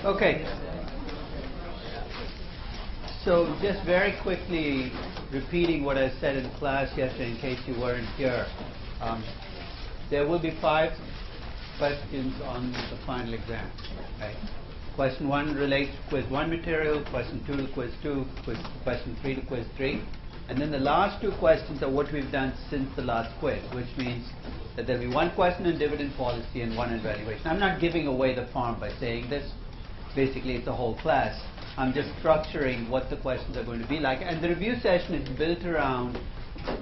Okay. So just very quickly repeating what I said in class yesterday in case you weren't here. There will be 5 questions on the final exam. Right? Question 1 relates to quiz 1 material, question 2 to quiz 2, question 3 to quiz 3. And then the last 2 questions are what we've done since the last quiz, which means that there'll be 1 question on dividend policy and 1 on valuation. I'm not giving away the farm by saying this. Basically, it's a whole class. I'm just structuring what the questions are going to be like. And the review session is built around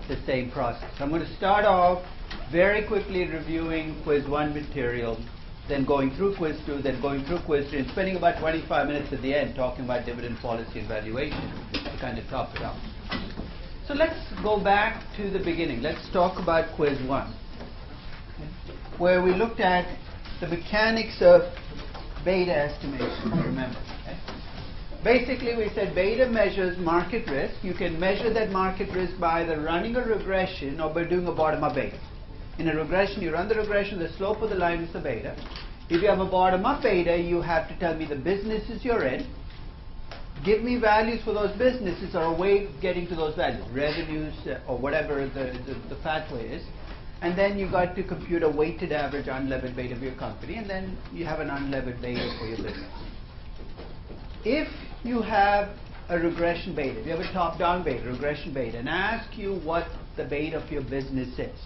the same process. I'm going to start off very quickly reviewing quiz 1 material, then going through quiz 2, then going through quiz 3, and spending about 25 minutes at the end talking about dividend policy and valuation to kind of top it up. So let's go back to the beginning. Let's talk about quiz 1, where we looked at the mechanics of beta estimation, remember. Okay? Basically, we said beta measures market risk. You can measure that market risk by either running a regression or by doing a bottom-up beta. In a regression, you run the regression, the slope of the line is the beta. If you have a bottom-up beta, you have to tell me the businesses you're in, give me values for those businesses or a way of getting to those values, revenues or whatever the pathway is. And then you got to compute a weighted average unlevered beta of your company, and then you have an unlevered beta for your business. If you have a regression beta, if you have a top-down beta, regression beta, and I ask you what the beta of your business is,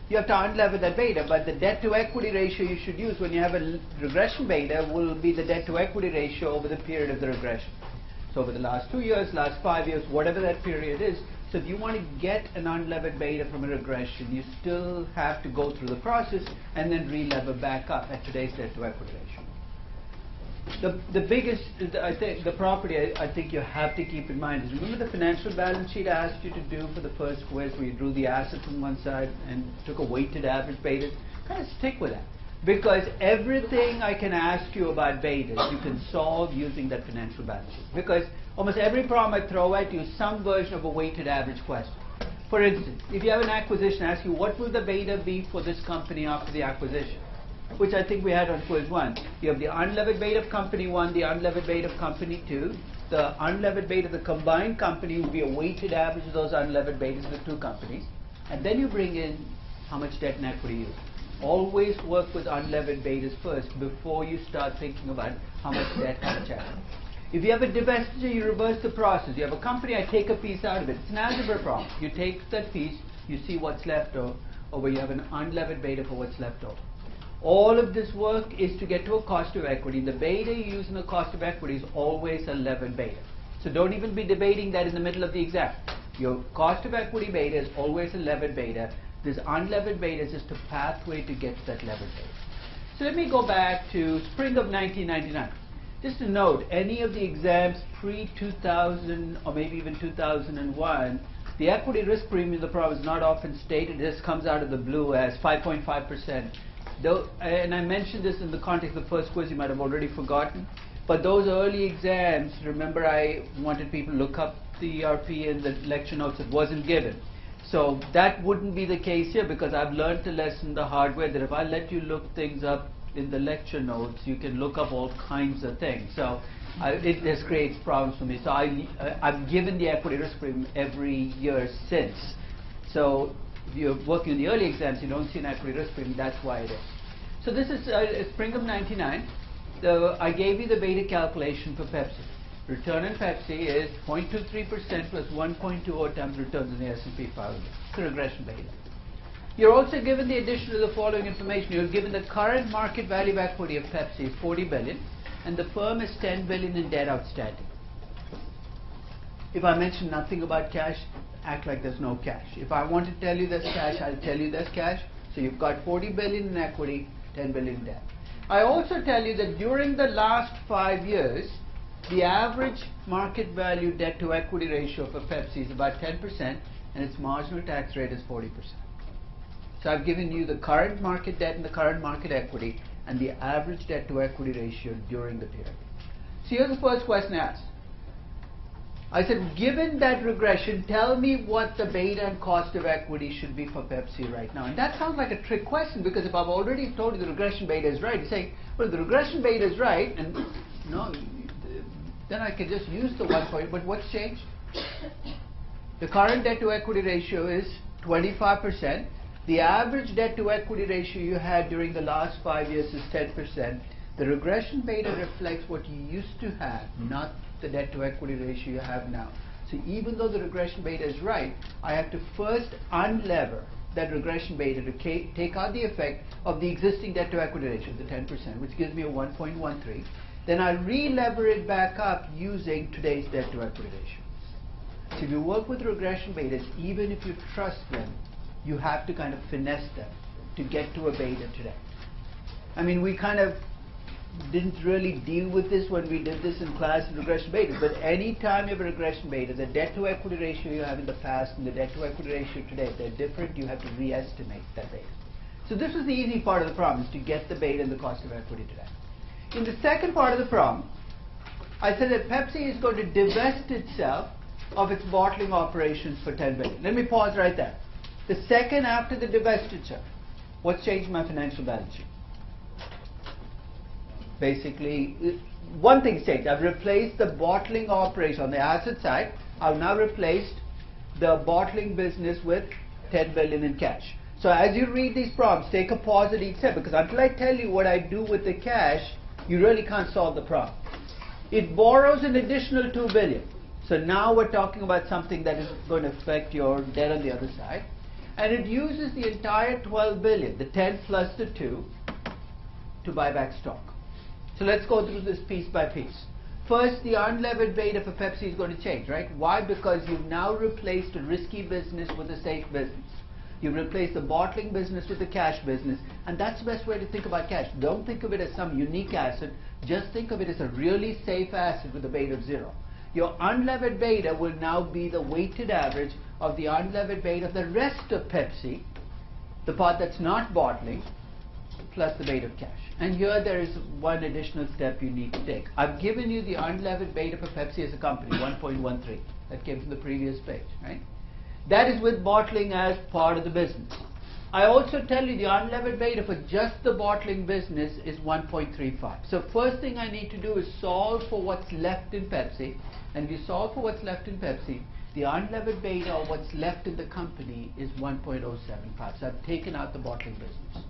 you have to unlever that beta, but the debt-to-equity ratio you should use when you have a regression beta will be the debt-to-equity ratio over the period of the regression. So over the last 2 years, last 5 years, whatever that period is. So if you want to get an unlevered beta from a regression, you still have to go through the process and then re-lever back up at today's debt-to-equity ratio. The biggest, the property I think you have to keep in mind is, remember the financial balance sheet I asked you to do for the first quiz, where you drew the assets on one side and took a weighted average beta? Kind of stick with that. Because everything I can ask you about betas, you can solve using that financial balance sheet. Because almost every problem I throw at you is some version of a weighted average question. For instance, if you have an acquisition, I ask you, what will the beta be for this company after the acquisition? Which I think we had on quiz 1. You have the unlevered beta of company 1, the unlevered beta of company 2. The unlevered beta of the combined company will be a weighted average of those unlevered betas of the 2 companies. And then you bring in how much debt and equity you use. Always work with unlevered betas first before you start thinking about how much debt, how much equity. If you have a divestiture, you reverse the process. You have a company, I take a piece out of it. It's an algebra problem. You take that piece, you see what's left over, you have an unlevered beta for what's left over. All of this work is to get to a cost of equity. The beta you use in the cost of equity is always a levered beta. So don't even be debating that in the middle of the exam. Your cost of equity beta is always a levered beta. This unlevered beta is just a pathway to get to that levered beta. So let me go back to spring of 1999. Just a note, any of the exams pre-2000 or maybe even 2001, the equity risk premium of the problem is not often stated. This comes out of the blue as 5.5%. And I mentioned this in the context of the first quiz, you might have already forgotten. But those early exams, remember I wanted people to look up the ERP and the lecture notes. It wasn't given. So that wouldn't be the case here, because I've learned the lesson the hard way that if I let you look things up in the lecture notes, you can look up all kinds of things. So it just creates problems for me. So I've given the equity risk premium every year since. So if you're working in the early exams, you don't see an equity risk premium. That's why it is. So this is spring of 99. I gave you the beta calculation for Pepsi. Return in Pepsi is 0.23% plus 1.20 times returns in the S&P 500. It's a regression beta. You're also given the addition of the following information. You're given the current market value of equity of Pepsi is 40 billion, and the firm has 10 billion in debt outstanding. If I mention nothing about cash, act like there's no cash. If I want to tell you there's cash, I'll tell you there's cash. So you've got 40 billion in equity, 10 billion in debt. I also tell you that during the last 5 years, the average market value debt to equity ratio for Pepsi is about 10%, and its marginal tax rate is 40%. So I've given you the current market debt and the current market equity and the average debt to equity ratio during the period. So here's the first question I asked. I said, given that regression, tell me what the beta and cost of equity should be for Pepsi right now. And that sounds like a trick question, because if I've already told you the regression beta is right, you say, well, the regression beta is right, and then I can just use the 1 point, but what's changed? The current debt to equity ratio is 25%. The average debt to equity ratio you had during the last 5 years is 10%. The regression beta reflects what you used to have, not the debt to equity ratio you have now. So even though the regression beta is right, I have to first unlever that regression beta to take out the effect of the existing debt to equity ratio, the 10%, which gives me a 1.13. Then I re-lever it back up using today's debt to equity ratio. So if you work with regression betas, even if you trust them, you have to kind of finesse them to get to a beta today. I mean, we kind of didn't really deal with this when we did this in class in regression betas, but any time you have a regression beta, the debt to equity ratio you have in the past and the debt to equity ratio today, if they're different, you have to re-estimate that beta. So this was the easy part of the problem, is to get the beta and the cost of equity today. In the second part of the problem, I said that Pepsi is going to divest itself of its bottling operations for 10 billion. Let me pause right there. The second after the divestiture, what's changed my financial balance sheet? Basically, one thing's changed. I've replaced the bottling operation on the asset side. I've now replaced the bottling business with 10 billion in cash. So as you read these problems, take a pause at each step, because until I tell you what I do with the cash, you really can't solve the problem. It borrows an additional 2 billion. So now we're talking about something that is going to affect your debt on the other side. And it uses the entire 12 billion, the 10 plus the 2, to buy back stock. So let's go through this piece by piece. First, the unlevered beta for Pepsi is going to change, right? Why? Because you've now replaced a risky business with a safe business. You've replaced the bottling business with the cash business, and that's the best way to think about cash. Don't think of it as some unique asset, just think of it as a really safe asset with a beta of 0. Your unlevered beta will now be the weighted average of the unlevered beta of the rest of Pepsi, the part that's not bottling, plus the beta of cash. And here there is one additional step you need to take. I've given you the unlevered beta for Pepsi as a company, 1.13. That came from the previous page, right? That is with bottling as part of the business. I also tell you the unlevered beta for just the bottling business is 1.35. So first thing I need to do is solve for what's left in Pepsi. And if you solve for what's left in Pepsi, the unlevered beta or what's left in the company is 1.075. So I've taken out the bottling business.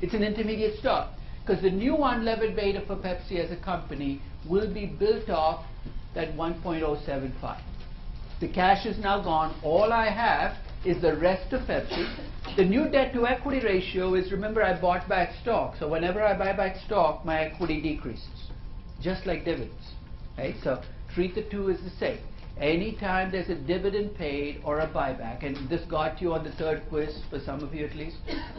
It's an intermediate stop, because the new unlevered beta for Pepsi as a company will be built off that 1.075. The cash is now gone. All I have is the rest of Pepsi. The new debt to equity ratio is, remember, I bought back stock. So whenever I buy back stock, my equity decreases, just like dividends. Right? So treat the two as the same. Anytime there's a dividend paid or a buyback, and this got you on the third quiz for some of you at least,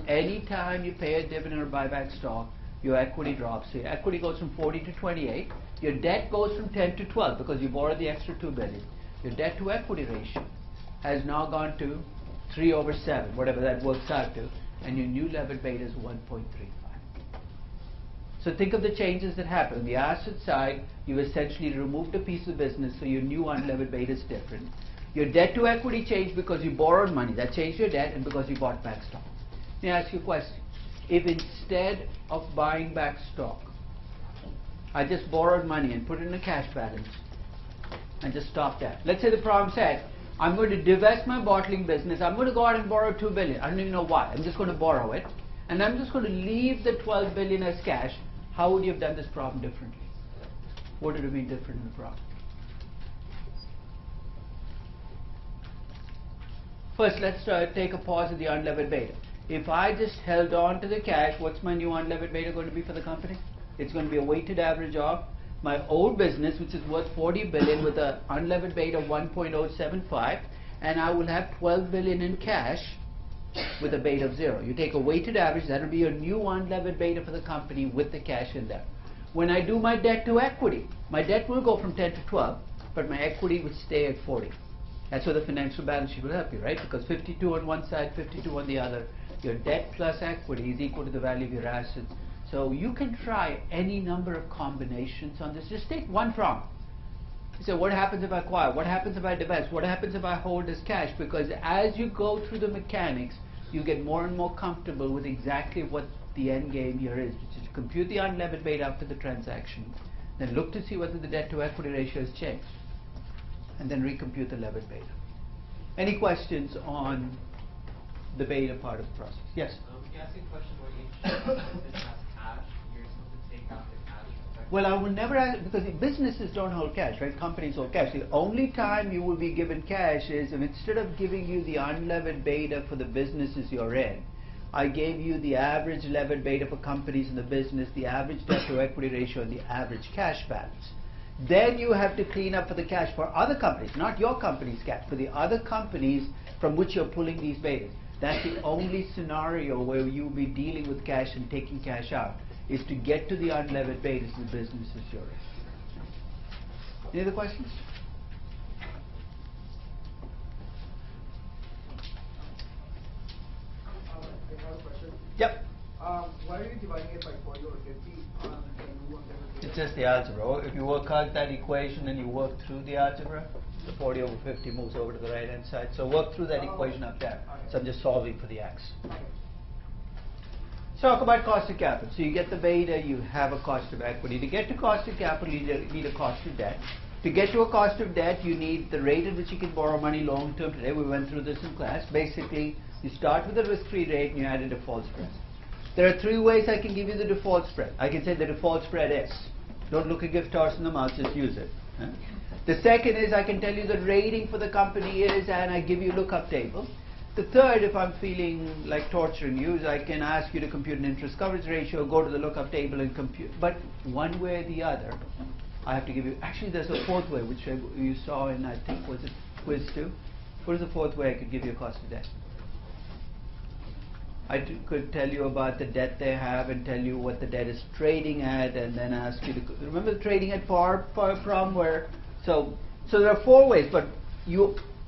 anytime you pay a dividend or buyback stock, your equity drops. So your equity goes from 40 to 28. Your debt goes from 10 to 12 because you borrowed the extra 2 billion. Your debt to equity ratio has now gone to 3/7, whatever that works out to, and your new levered beta is 1.35. So think of the changes that happen. On the asset side, you essentially removed a piece of business, so your new unlevered beta is different. Your debt to equity changed because you borrowed money. That changed your debt, and because you bought back stock. Let me ask you a question. If instead of buying back stock, I just borrowed money and put it in a cash balance and just stopped that. Let's say the problem said, I'm going to divest my bottling business. I'm going to go out and borrow 2 billion. I don't even know why. I'm just going to borrow it. And I'm just going to leave the 12 billion as cash. How would you have done this problem differently? What would have been different in the problem? First, let's take a pause at the unlevered beta. If I just held on to the cash, what's my new unlevered beta going to be for the company? It's going to be a weighted average of my old business, which is worth 40 billion with an unlevered beta of 1.075, and I will have 12 billion in cash with a beta of 0. You take a weighted average, that will be your new unlevered beta for the company with the cash in there. When I do my debt to equity, my debt will go from 10 to 12, but my equity would stay at 40. That's where the financial balance sheet will help you, right? Because 52 on one side, 52 on the other. Your debt plus equity is equal to the value of your assets. So you can try any number of combinations on this. Just take one problem. You say, what happens if I acquire? What happens if I divest? What happens if I hold as cash? Because as you go through the mechanics, you get more and more comfortable with exactly what the end game here is, which is to compute the unlevered beta after the transaction, then look to see whether the debt to equity ratio has changed, and then recompute the levered beta. Any questions on the beta part of the process? Yes? Can I ask you a question where each business has cash, you're supposed to take out the cash? Well, I will never ask, because the businesses don't hold cash, right? Companies hold cash. The only time you will be given cash is if instead of giving you the unlevered beta for the businesses you're in, I gave you the average levered beta for companies in the business, the average debt to equity ratio, and the average cash balance. Then you have to clean up for the cash for other companies, not your company's cash, for the other companies from which you're pulling these betas. That's the only scenario where you'll be dealing with cash and taking cash out, is to get to the unlevered betas in the businesses you're in. Any other questions? I have a question. Yep. Why are you dividing it by 40 or 50? It's just the algebra. If you work out that equation and you work through the algebra, the 40 over 50 moves over to the right hand side. So work through that equation up there. So I'm just solving for the x. So talk about cost of capital. So you get the beta, you have a cost of equity. To get to cost of capital, you need a cost of debt. To get to a cost of debt, you need the rate at which you can borrow money long term today. We went through this in class. Basically, you start with a risk-free rate and you add a default spread. There are 3 ways I can give you the default spread. I can say the default spread is. Don't look a gift horse in the mouth, just use it. The second is I can tell you the rating for the company is, and I give you a lookup table. The third, if I'm feeling like torturing you, is I can ask you to compute an interest coverage ratio, go to the lookup table and compute. But one way or the other, I have to give you. Actually, there's a fourth way, which you saw in, I think, was it quiz 2? What is the fourth way I could give you a cost of debt? I could tell you about the debt they have and tell you what the debt is trading at, and then ask you to remember the trading at par problem where. So there are 4 ways, but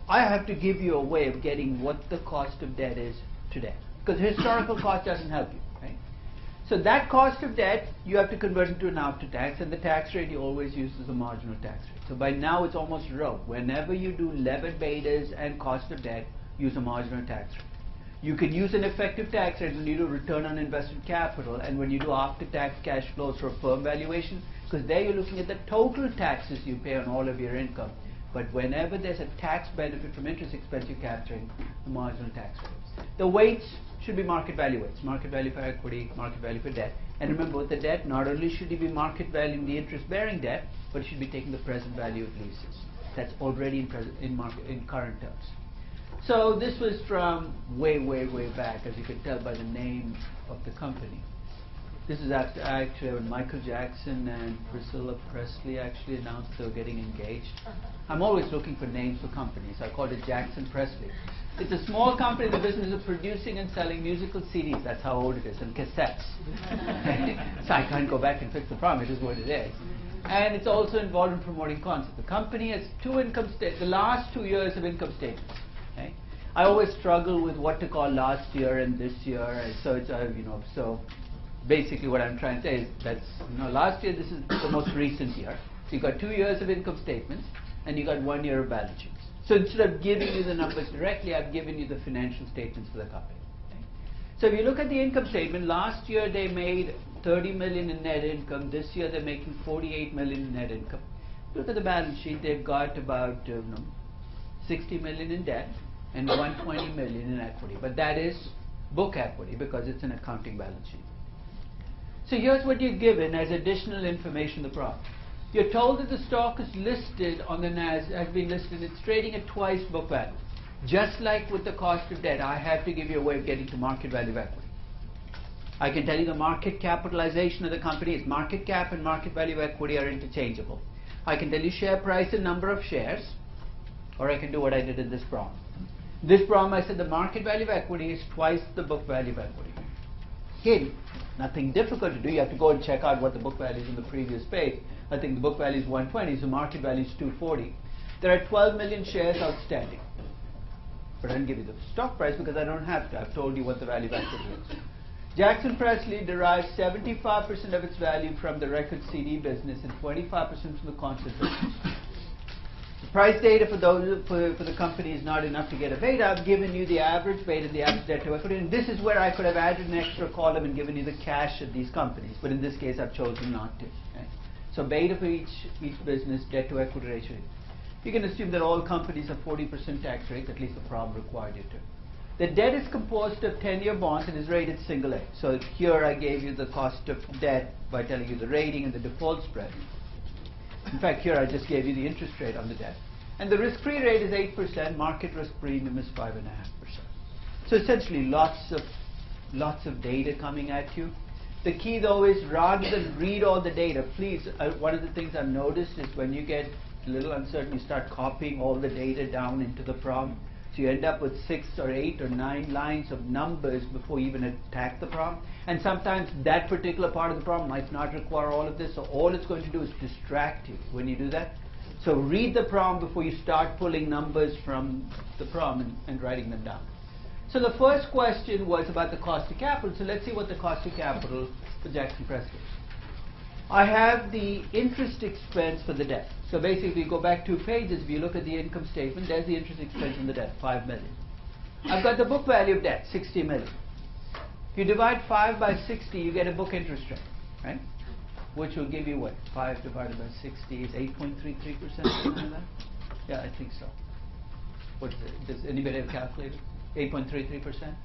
I have to give you a way of getting what the cost of debt is today, because historical cost doesn't help you, right? So that cost of debt you have to convert into an after tax, and the tax rate you always use as a marginal tax rate. So by now it's almost rote. Whenever you do levered betas and cost of debt, use a marginal tax rate. You can use an effective tax rate when you do return on invested capital and when you do after-tax cash flows for a firm valuation, because there you're looking at the total taxes you pay on all of your income. But whenever there's a tax benefit from interest expense, you're capturing the marginal tax rate. The weights, should be market value weights. Market value for equity, market value for debt. And remember, with the debt, not only should you be market valuing the interest-bearing debt, but you should be taking the present value of leases. That's already in current terms. So this was from way, way, way back, as you can tell by the name of the company. This is actually when Michael Jackson and Priscilla Presley actually announced they were getting engaged. I'm always looking for names for companies. I called it Jackson Presley. It's a small company in the business of producing and selling musical CDs. That's how old it is, and cassettes. So I can't go back and fix the problem. It is what it is. And it's also involved in promoting concepts. The company has two income statements, the last 2 years of income statements. Okay? I always struggle with what to call last year and this year. So it's so basically what I'm trying to say is that's last year, this is the most recent year. So you got 2 years of income statements and you got 1 year of balance sheets. So instead of giving you the numbers directly, I've given you the financial statements for the company. Okay? So if you look at the income statement, last year they made 30 million in net income. This year they're making 48 million in net income. Look at the balance sheet. They've got about 60 million in debt and 120 million in equity. But that is book equity because it's an accounting balance sheet. So here's what you're given as additional information, the problem. You're told that the stock is listed on the NASDAQ, has been listed, it's trading at twice book value. Just like with the cost of debt, I have to give you a way of getting to market value of equity. I can tell you the market capitalization of the company is market cap and market value of equity are interchangeable. I can tell you share price and number of shares, or I can do what I did in this problem. This problem, I said the market value of equity is twice the book value of equity. Again, nothing difficult to do. You have to go and check out what the book value is in the previous page. I think the book value is 120, so market value is 240. There are 12 million shares outstanding. But I didn't give you the stock price because I don't have to. I've told you what the value of equity is. Jackson Presley derives 75% of its value from the record CD business and 25% from the concert business. The price data for the company is not enough to get a beta. I've given you the average beta and the average debt to equity, and this is where I could have added an extra column and given you the cash of these companies, but in this case I've chosen not to. Okay? So beta for each business, debt to equity ratio. You can assume that all companies have 40% tax rate, at least the problem required you to. The debt is composed of 10-year bonds and is rated single A. So here I gave you the cost of debt by telling you the rating and the default spread. In fact, here I just gave you the interest rate on the debt. And the risk-free rate is 8%, market risk premium is 5.5%. So essentially lots of data coming at you. The key though is rather than read all the data, please, one of the things I've noticed is when you get a little uncertain, you start copying all the data down into the problem. So you end up with 6 or 8 or 9 lines of numbers before you even attack the problem. And sometimes that particular part of the problem might not require all of this, so all it's going to do is distract you when you do that. So read the problem before you start pulling numbers from the problem and writing them down. So the first question was about the cost of capital. So let's see what the cost of capital for Jackson Presley is. I have the interest expense for the debt. So basically, go back 2 pages. If you look at the income statement, there's the interest expense on the debt, 5 million. I've got the book value of debt, 60 million. If you divide 5 by 60, you get a book interest rate, right? Which will give you what? 5 divided by 60 is 8.33%, something like that? Yeah, I think so. What is it? Does anybody have a calculator? 8.33%?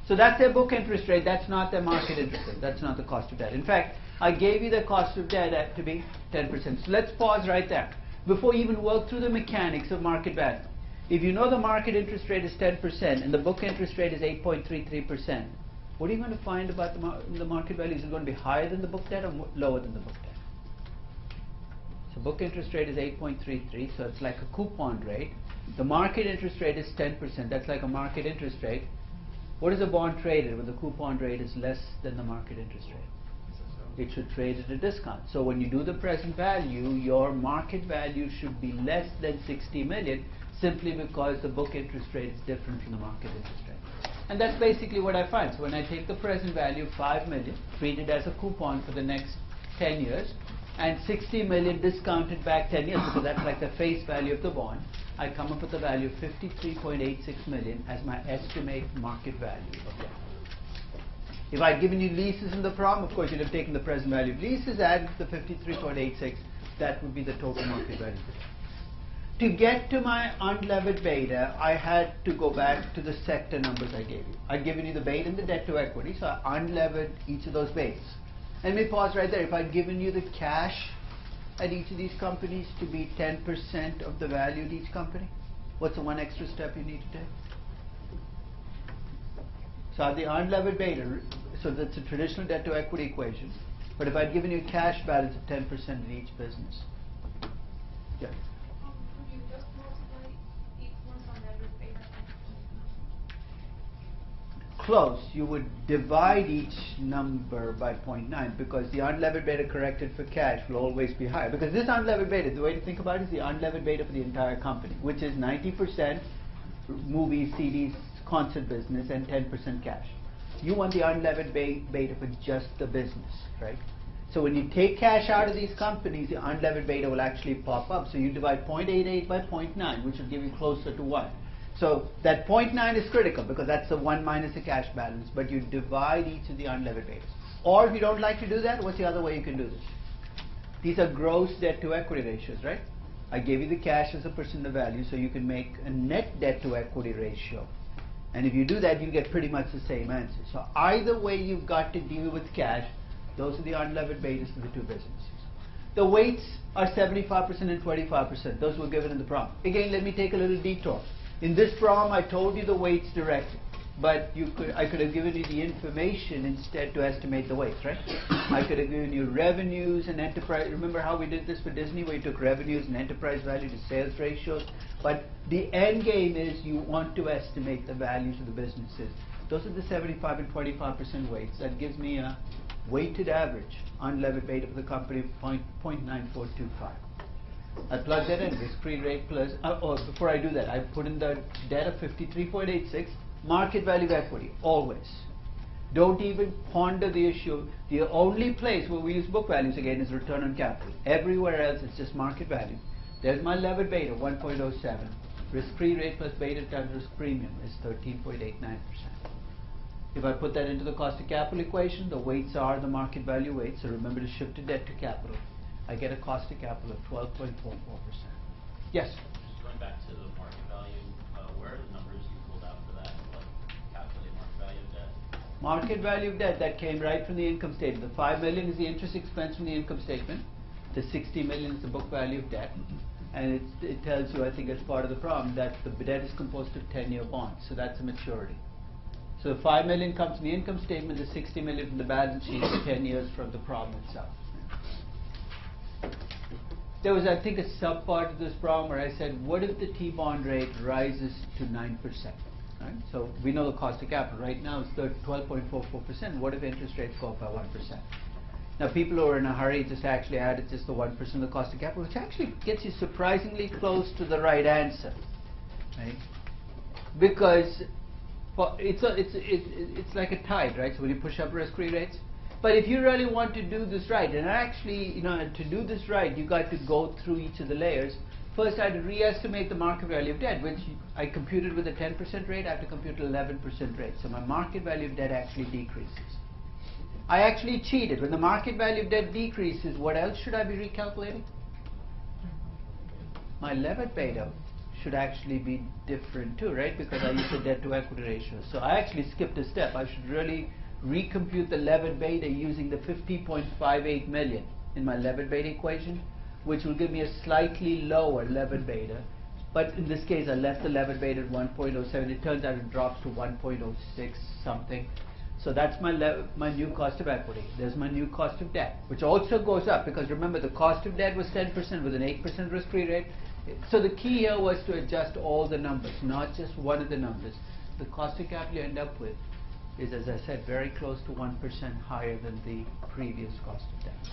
So that's their book interest rate. That's not their market interest rate. That's not the cost of debt. In fact, I gave you the cost of debt to be 10%. So let's pause right there. Before you even work through the mechanics of market value. If you know the market interest rate is 10% and the book interest rate is 8.33%, what are you going to find about the market value? Is it going to be higher than the book debt or lower than the book debt? So book interest rate is 8.33, so it's like a coupon rate. The market interest rate is 10%. That's like a market interest rate. What is a bond traded when the coupon rate is less than the market interest rate? It should trade at a discount. So when you do the present value, your market value should be less than 60 million simply because the book interest rate is different from the market interest rate. And that's basically what I find. So when I take the present value of 5 million, treat it as a coupon for the next 10 years, and 60 million discounted back 10 years, because that's like the face value of the bond, I come up with the value of 53.86 million as my estimate market value of debt. If I'd given you leases in the problem, of course you'd have taken the present value of leases, add the 53.86, that would be the total market value. To get to my unlevered beta, I had to go back to the sector numbers I gave you. I'd given you the beta and the debt to equity, so I unlevered each of those betas. Let me pause right there. If I'd given you the cash at each of these companies to be 10% of the value of each company, what's the one extra step you need to take? So the unlevered beta, so that's a traditional debt to equity equation, but if I'd given you a cash balance of 10% in each business. Yeah. Could you just multiply each one's unlevered beta? Close. You would divide each number by 0.9 because the unlevered beta corrected for cash will always be higher. Because this unlevered beta, the way to think about it is the unlevered beta for the entire company, which is 90% movies, CDs, concert business, and 10% cash. You want the unlevered beta for just the business, right? So when you take cash out of these companies, the unlevered beta will actually pop up. So you divide 0.88 by 0.9, which will give you closer to 1. So that 0.9 is critical because that's the 1 minus the cash balance, but you divide each of the unlevered betas. Or if you don't like to do that, what's the other way you can do this? These are gross debt to equity ratios, right? I gave you the cash as a percent of value, so you can make a net debt to equity ratio. And if you do that, you get pretty much the same answer. So either way you've got to deal with cash, those are the unlevered betas for the two businesses. The weights are 75% and 25%. Those were given in the problem. Again, let me take a little detour. In this problem, I told you the weights directly, but I could have given you the information instead to estimate the weights, right? I could have given you revenues and enterprise. Remember how we did this for Disney, where you took revenues and enterprise value to sales ratios? But the end game is you want to estimate the values of the businesses. Those are the 75 and 25% weights. That gives me a weighted average unlevered beta for the company of 0.9425. I plug that in, risk-free rate plus, before I do that, I put in the debt of 53.86, market value of equity, always. Don't even ponder the issue. The only place where we use book values again is return on capital. Everywhere else it's just market value. There's my levered beta, 1.07. Risk-free rate plus beta times risk premium is 13.89%. If I put that into the cost of capital equation, the weights are the market value weights, so remember to shift to debt to capital. I get a cost of capital of 12.44%. Yes? Just going back to the market value, where are the numbers you pulled out for that? What calculate market value of debt? Market value of debt, that came right from the income statement. The 5 million is the interest expense from the income statement. The 60 million is the book value of debt. And it tells you, I think as part of the problem, that the debt is composed of 10-year bonds. So that's a maturity. So the 5 million comes from the income statement, the 60 million from the balance sheet, 10 years from the problem itself. There was, I think, a sub-part of this problem where I said, what if the T-bond rate rises to 9%? Right? So we know the cost of capital. Right now it's 12.44%. What if interest rates go up by 1%? Now people who are in a hurry just actually added just the 1% of the cost of capital, which actually gets you surprisingly close to the right answer. Right? Because it's like a tide, right? So when you push up risk-free rates. But if you really want to do this right, and actually, to do this right, you got to go through each of the layers. First, I had to re-estimate the market value of debt, which I computed with a 10% rate. I have to compute an 11% rate. So my market value of debt actually decreases. I actually cheated. When the market value of debt decreases, what else should I be recalculating? My levered beta should actually be different too, right? Because I used the debt to equity ratio. So I actually skipped a step. I should really recompute the levered beta using the 50.58 million in my levered beta equation, which will give me a slightly lower levered beta. But in this case, I left the levered beta at 1.07. It turns out it drops to 1.06 something. So that's my new cost of equity. There's my new cost of debt, which also goes up because remember the cost of debt was 10% with an 8% risk-free rate. So the key here was to adjust all the numbers, not just one of the numbers. The cost of capital you end up with is, as I said, very close to 1% higher than the previous cost of debt.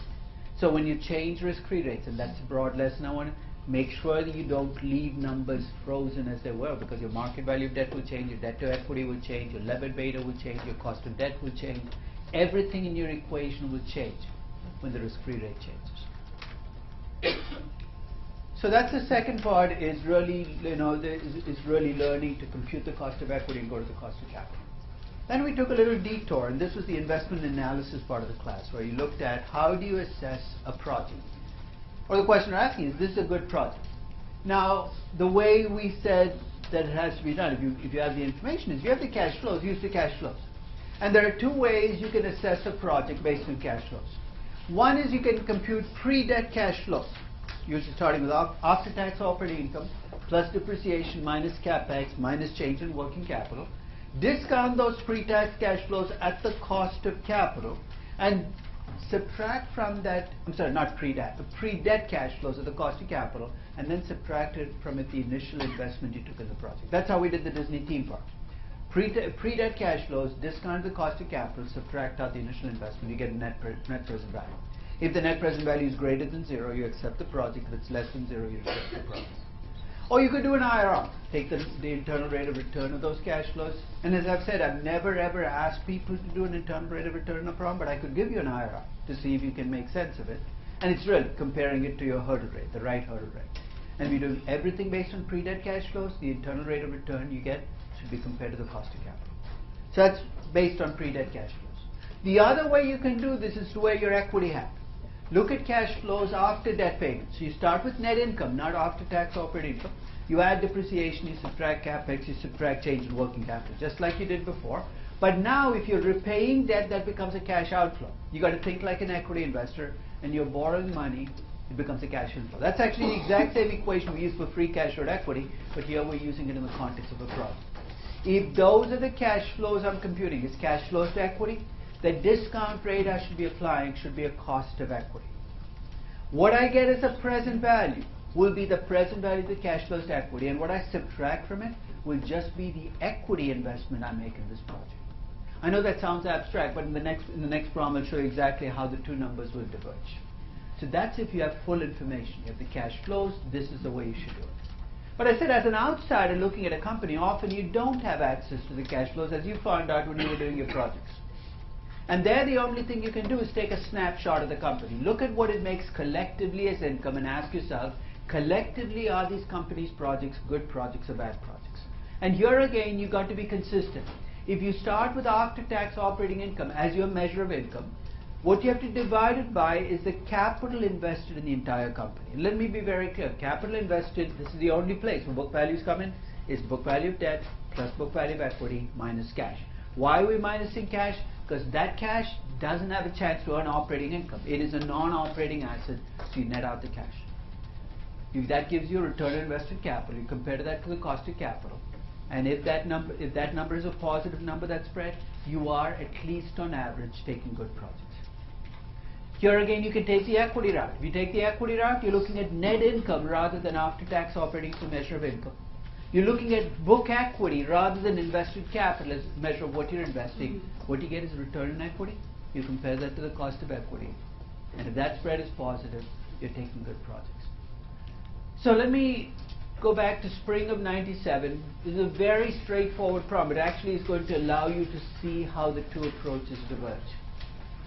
So when you change risk-free rates, and that's a broad lesson I want to make sure that you don't leave numbers frozen as they were, because your market value of debt will change, your debt to equity will change, your levered beta will change, your cost of debt will change. Everything in your equation will change when the risk-free rate changes. So that's the second part, is really, is really learning to compute the cost of equity and go to the cost of capital. Then we took a little detour, and this was the investment analysis part of the class, where you looked at how do you assess a project. Or the question you're asking is this a good project? Now, the way we said that it has to be done, if you have the information, is you have the cash flows, use the cash flows. And there are two ways you can assess a project based on cash flows. One is you can compute pre-debt cash flows, usually starting with after-tax operating income, plus depreciation, minus capex, minus change in working capital. Discount those pre-tax cash flows at the cost of capital, and subtract from that, I'm sorry, not pre-debt, but pre-debt cash flows at the cost of capital, and then subtract it from it the initial investment you took in the project. That's how we did the Disney theme park. Pre-debt cash flows, discount the cost of capital, subtract out the initial investment, you get a net present value. If the net present value is greater than 0, you accept the project. If it's less than 0, you reject the project. Or you could do an IRR, take the internal rate of return of those cash flows. And as I've said, I've never ever asked people to do an internal rate of return on a problem, but I could give you an IRR to see if you can make sense of it. And it's really comparing it to your hurdle rate, the right hurdle rate. And we're doing everything based on pre-debt cash flows. The internal rate of return you get should be compared to the cost of capital. So that's based on pre-debt cash flows. The other way you can do this is to wear your equity hat. Look at cash flows after debt payments. So you start with net income, not after-tax operating income. You add depreciation, you subtract capex, you subtract change in working capital, just like you did before. But now, if you're repaying debt, that becomes a cash outflow. You got to think like an equity investor, and you're borrowing money, it becomes a cash inflow. That's actually the exact same equation we use for free cash or equity, but here we're using it in the context of a project. If those are the cash flows I'm computing, it's cash flows to equity, the discount rate I should be applying should be a cost of equity. What I get as a present value will be the present value of the cash flows to equity, and what I subtract from it will just be the equity investment I make in this project. I know that sounds abstract, but in the next problem I'll show you exactly how the two numbers will diverge. So that's if you have full information. You have the cash flows, this is the way you should do it. But I said, as an outsider looking at a company, often you don't have access to the cash flows, as you found out when you were doing your projects. And there the only thing you can do is take a snapshot of the company. Look at what it makes collectively as income and ask yourself, collectively are these companies' projects good projects or bad projects? And here again, you've got to be consistent. If you start with after-tax operating income as your measure of income, what you have to divide it by is the capital invested in the entire company. And let me be very clear. Capital invested, this is the only place where book values come in, is book value of debt plus book value of equity minus cash. Why are we minusing cash? Because that cash doesn't have a chance to earn operating income. It is a non-operating asset, so you net out the cash. If that gives you a return on invested capital, you compare that to the cost of capital. And if that number is a positive number, that spread, you are at least on average taking good projects. Here again, you can take the equity route. If you take the equity route, you're looking at net income rather than after-tax operating as a measure of income. You're looking at book equity rather than invested capital as a measure of what you're investing. What you get is a return on equity. You compare that to the cost of equity. And if that spread is positive, you're taking good projects. So let me go back to spring of '97. This is a very straightforward problem. It actually is going to allow you to see how the two approaches diverge.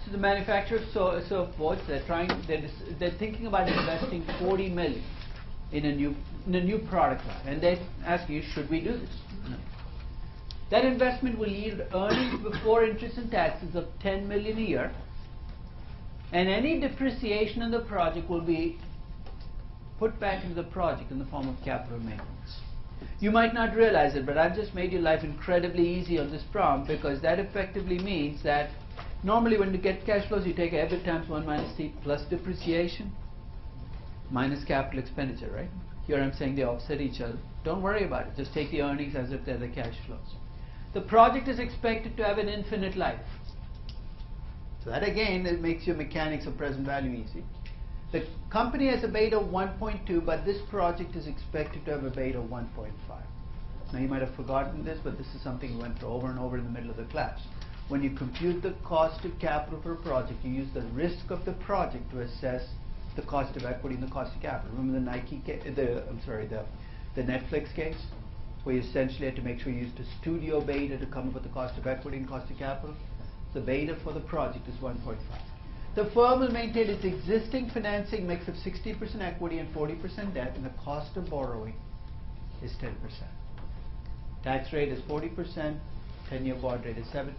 So the manufacturer of surfboards, they're thinking about investing $40 million in a new product line, and they ask you, should we do this? No. That investment will yield earnings before interest and taxes of $10 million a year, and any depreciation in the project will be put back into the project in the form of capital maintenance. You might not realize it, but I've just made your life incredibly easy on this problem, because that effectively means that normally when you get cash flows, you take EBIT times 1 minus T plus depreciation minus capital expenditure, right? Here I'm saying they offset each other. Don't worry about it. Just take the earnings as if they're the cash flows. The project is expected to have an infinite life. So that again, it makes your mechanics of present value easy. The company has a beta of 1.2, but this project is expected to have a beta of 1.5. Now you might have forgotten this, but this is something we went through over and over in the middle of the class. When you compute the cost of capital for a project, you use the risk of the project to assess the cost of equity and the cost of capital. Remember the Netflix case, where you essentially had to make sure you used a studio beta to come up with the cost of equity and cost of capital? The beta for the project is 1.5. The firm will maintain its existing financing mix of 60% equity and 40% debt, and the cost of borrowing is 10%. Tax rate is 40%, 10-year bond rate is 7%,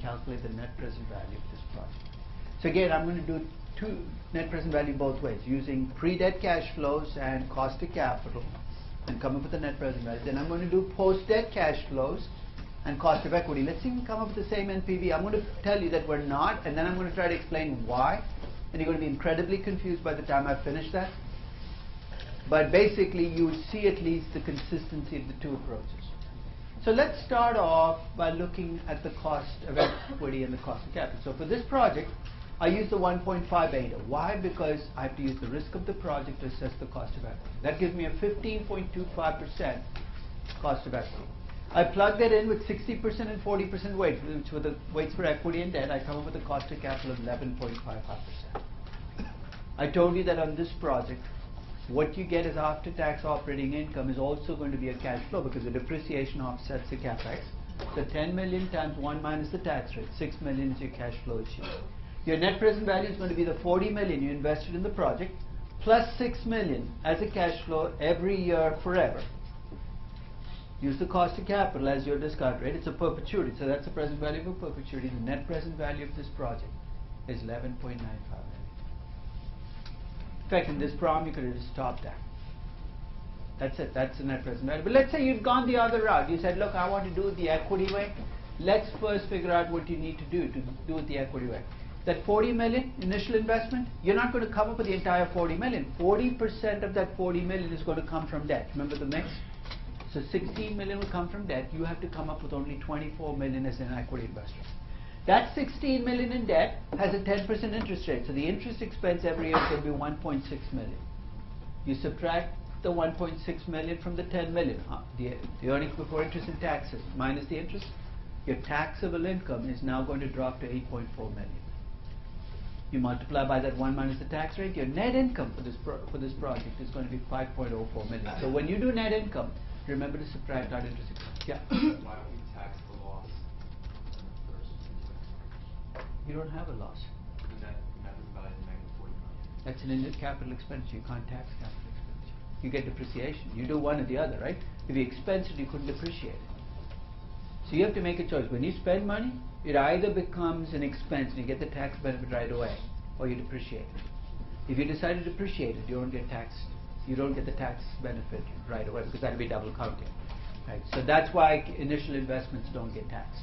calculate the net present value of this project. So again, I'm going to do net present value both ways, using pre-debt cash flows and cost of capital, and come up with the net present value. Then I'm going to do post-debt cash flows and cost of equity. Let's see if we can come up with the same NPV. I'm going to tell you that we're not, and then I'm going to try to explain why. And you're going to be incredibly confused by the time I finish that. But basically, you would see at least the consistency of the two approaches. So let's start off by looking at the cost of equity and the cost of capital. So for this project, I use the 1.5 beta. Why? Because I have to use the risk of the project to assess the cost of equity. That gives me a 15.25% cost of equity. I plug that in with 60% and 40% weights, which were the weights for equity and debt. I come up with a cost of capital of 11.55%. I told you that on this project, what you get as after-tax operating income is also going to be a cash flow because the depreciation offsets the capex. So 10 million times 1 minus the tax rate, 6 million is your cash flow each year. Your net present value is going to be the 40 million you invested in the project plus 6 million as a cash flow every year forever. Use the cost of capital as your discount rate. It's a perpetuity, so that's the present value of a perpetuity. The net present value of this project is 11.95 million. In fact, in this problem, you could have just stopped that. That's it. That's the net present value. But let's say you've gone the other route. You said, look, I want to do it the equity way. Let's first figure out what you need to do it the equity way. That 40 million initial investment, you're not going to come up with the entire 40 million. 40% of that 40 million is going to come from debt. Remember the mix? So 16 million will come from debt. You have to come up with only 24 million as an equity investor. That 16 million in debt has a 10% interest rate. So the interest expense every year is going to be 1.6 million. You subtract the 1.6 million from the 10 million, the earnings before interest and taxes minus the interest. Your taxable income is now going to drop to 8.4 million. You multiply by that 1 minus the tax rate, your net income for this project is going to be 5.04 million. So when you do net income, remember to subtract out interest expense. Yeah? Why don't we tax the loss first? You don't have a loss. Net present value is negative 40 million. That's an in capital expenditure. You can't tax capital expenditure. You get depreciation. You do one or the other, right? If you expense it, you couldn't depreciate it. So you have to make a choice. When you spend money, it either becomes an expense and you get the tax benefit right away, or you depreciate it. If you decide to depreciate it, you don't get taxed. You don't get the tax benefit right away because that'll be double counting. Right? So that's why initial investments don't get taxed.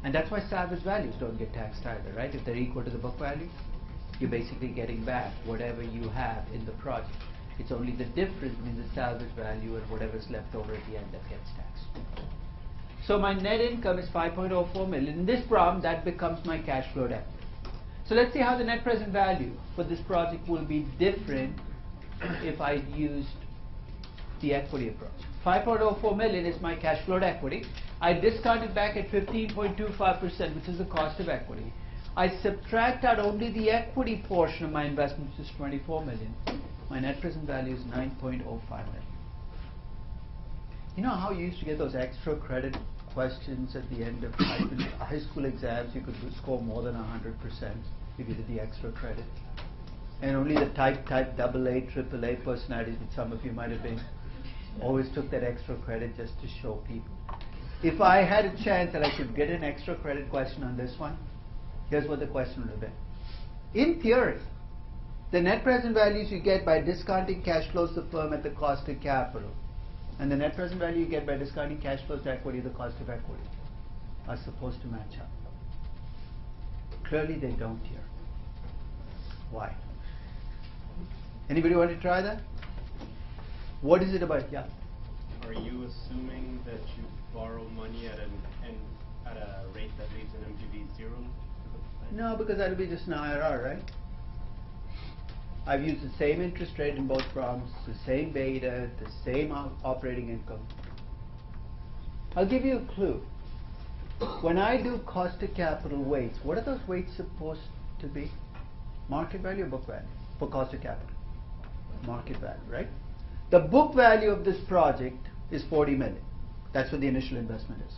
And that's why salvage values don't get taxed either, right? If they're equal to the book value, you're basically getting back whatever you have in the project. It's only the difference between the salvage value and whatever's left over at the end that gets taxed. So my net income is 5.04 million. In this problem, that becomes my cash flow debt. So let's see how the net present value for this project will be different if I used the equity approach. 5.04 million is my cash flowed equity. I discount it back at 15.25%, which is the cost of equity. I subtract out only the equity portion of my investment, which is 24 million. My net present value is 9.05 million. You know how you used to get those extra credit questions at the end of high school exams? You could score more than 100% if you did the extra credit. And only the type AA, AAA personalities, which some of you might have been, always took that extra credit just to show people. If I had a chance that I could get an extra credit question on this one, here's what the question would have been. In theory, the net present values you get by discounting cash flows to the firm at the cost of capital, and the net present value you get by discounting cash flows to equity, the cost of equity, are supposed to match up. Clearly they don't here. Why? Anybody want to try that? What is it about? Yeah. Are you assuming that you borrow money at a rate that leaves an MPV 0? No, because that'll be just an IRR, right? I've used the same interest rate in both problems, the same beta, the same operating income. I'll give you a clue. When I do cost of capital weights, what are those weights supposed to be? Market value or book value for cost of capital? Market value, right? The book value of this project is 40 million. That's what the initial investment is.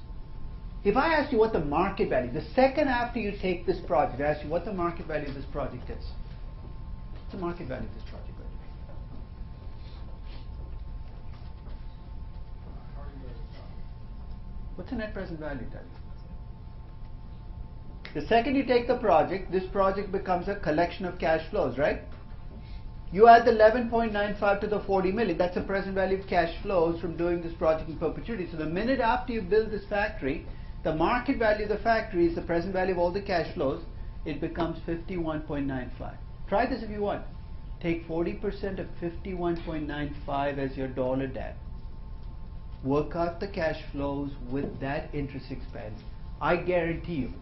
If I ask you what the market value, the second after you take this project, I ask you what the market value of this project is. What's the market value of this project going to be? What's the net present value tell you? The second you take the project, this project becomes a collection of cash flows, right? You add the 11.95 to the 40 million. That's the present value of cash flows from doing this project in perpetuity. So the minute after you build this factory, the market value of the factory is the present value of all the cash flows. It becomes 51.95. Try this if you want. Take 40% of 51.95 as your dollar debt. Work out the cash flows with that interest expense. I guarantee you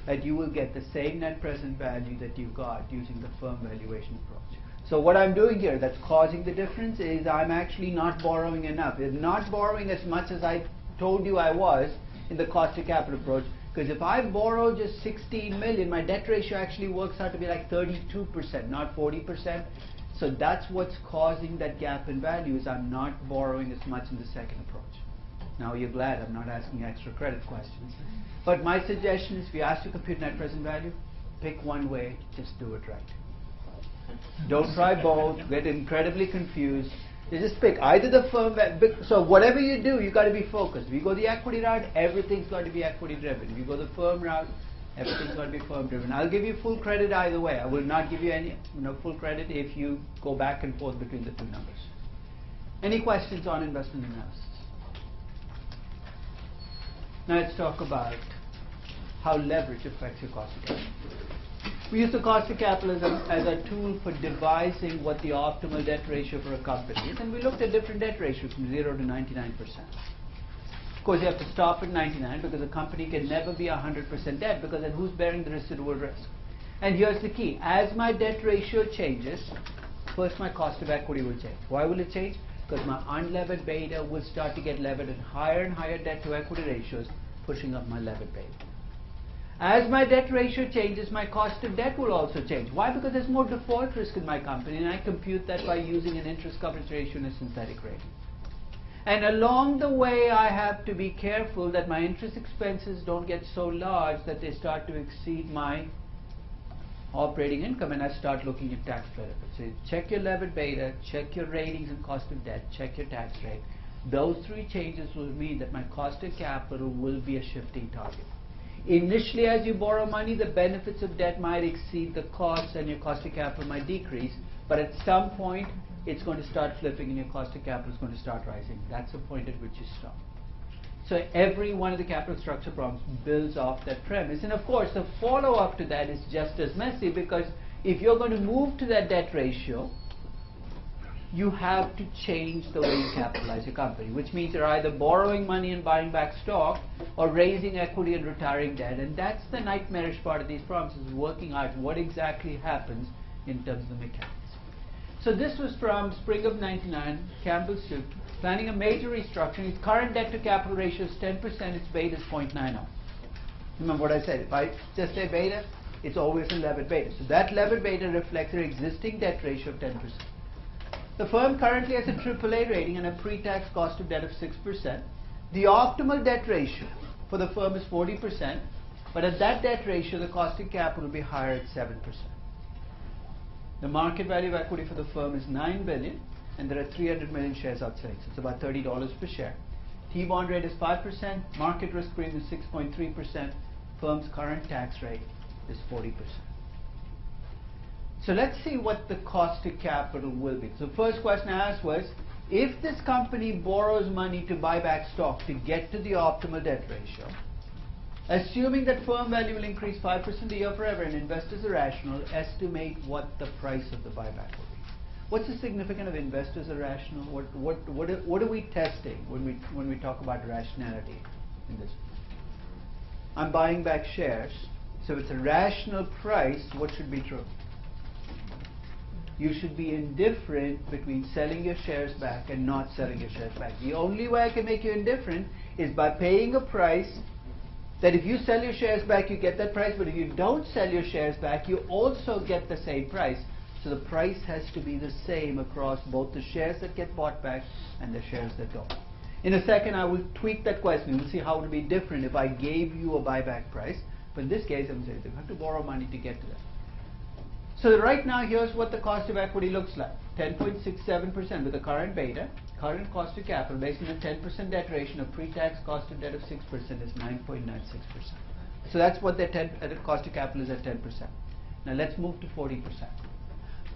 that you will get the same net present value that you got using the firm valuation approach. So what I'm doing here that's causing the difference is I'm actually not borrowing enough. I'm not borrowing as much as I told you I was in the cost of capital approach, because if I borrow just 16 million, my debt ratio actually works out to be like 32%, not 40%. So that's what's causing that gap in value, is I'm not borrowing as much in the second approach. Now you're glad I'm not asking extra credit questions. But my suggestion is, if you ask to compute net present value, pick one way, just do it right. Don't try both, get incredibly confused. You just pick either the firm value. So whatever you do, you've got to be focused. If you go the equity route, everything's got to be equity driven. If you go the firm route, everything's got to be firm driven. I'll give you full credit either way. I will not give you any full credit if you go back and forth between the two numbers. Any questions on investment analysis? Now let's talk about how leverage affects your cost of capital. We use the cost of capital as a tool for devising what the optimal debt ratio for a company is, and we looked at different debt ratios from 0 to 99%. Of course, you have to stop at 99 because a company can never be 100% debt, because then who's bearing the residual risk? And here's the key. As my debt ratio changes, first my cost of equity will change. Why will it change? Because my unlevered beta will start to get levered at higher and higher debt to equity ratios, pushing up my levered beta. As my debt ratio changes, my cost of debt will also change. Why? Because there's more default risk in my company, and I compute that by using an interest coverage ratio and a synthetic rating. And along the way, I have to be careful that my interest expenses don't get so large that they start to exceed my operating income, and I start looking at tax benefits. So check your levered beta, check your ratings and cost of debt, check your tax rate. Those three changes will mean that my cost of capital will be a shifting target. Initially, as you borrow money, the benefits of debt might exceed the costs and your cost of capital might decrease, but at some point it's going to start flipping and your cost of capital is going to start rising. That's the point at which you stop. So every one of the capital structure problems builds off that premise. And of course, the follow-up to that is just as messy, because if you're going to move to that debt ratio, you have to change the way you capitalize your company, which means you're either borrowing money and buying back stock or raising equity and retiring debt. And that's the nightmarish part of these problems, is working out what exactly happens in terms of the mechanics. So this was from spring of '99, Campbell's suit, planning a major restructuring. Its current debt to capital ratio is 10%, its beta is 0.90. Remember what I said, if I just say beta, it's always a levered beta. So that levered beta reflects their existing debt ratio of 10%. The firm currently has a AAA rating and a pre-tax cost of debt of 6%. The optimal debt ratio for the firm is 40%, but at that debt ratio, the cost of capital will be higher at 7%. The market value of equity for the firm is $9 billion, and there are 300 million shares outstanding, so it's about $30 per share. T-bond rate is 5%, market risk premium is 6.3%, firm's current tax rate is 40%. So let's see what the cost of capital will be. So the first question I asked was, if this company borrows money to buy back stock to get to the optimal debt ratio, assuming that firm value will increase 5% a year forever and investors are rational, estimate what the price of the buyback will be. What's the significance of investors are rational? What are we testing when we talk about rationality in this? I'm buying back shares, so if it's a rational price, what should be true? You should be indifferent between selling your shares back and not selling your shares back. The only way I can make you indifferent is by paying a price that if you sell your shares back, you get that price, but if you don't sell your shares back, you also get the same price. So the price has to be the same across both the shares that get bought back and the shares that don't. In a second, I will tweak that question. We'll see how it would be different if I gave you a buyback price. But in this case, I'm saying you have to borrow money to get to that. So right now, here's what the cost of equity looks like. 10.67% with the current beta. Current cost of capital based on a 10% debt ratio, of pre-tax cost of debt of 6% is 9.96%. So that's what the cost of capital is at 10%. Now let's move to 40%.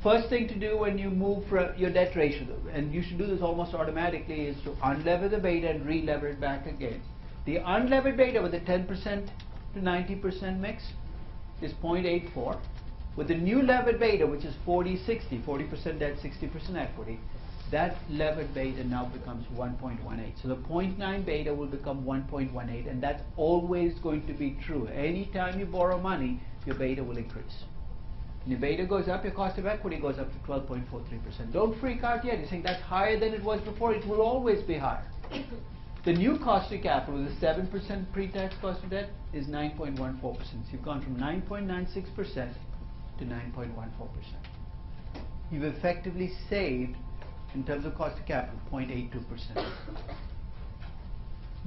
First thing to do when you move from your debt ratio, and you should do this almost automatically, is to unlever the beta and re-lever it back again. The unlevered beta with the 10% to 90% mix is 0.84. With the new levered beta, which is 40-60, 40% debt, 60% equity, that levered beta now becomes 1.18. So the 0.9 beta will become 1.18, and that's always going to be true. Anytime you borrow money, your beta will increase. When your beta goes up, your cost of equity goes up to 12.43%. Don't freak out yet. You're saying that's higher than it was before. It will always be higher. The new cost of capital, the 7% pre-tax cost of debt, is 9.14%. So you've gone from 9.96% to 9.14%. You've effectively saved, in terms of cost of capital, 0.82%.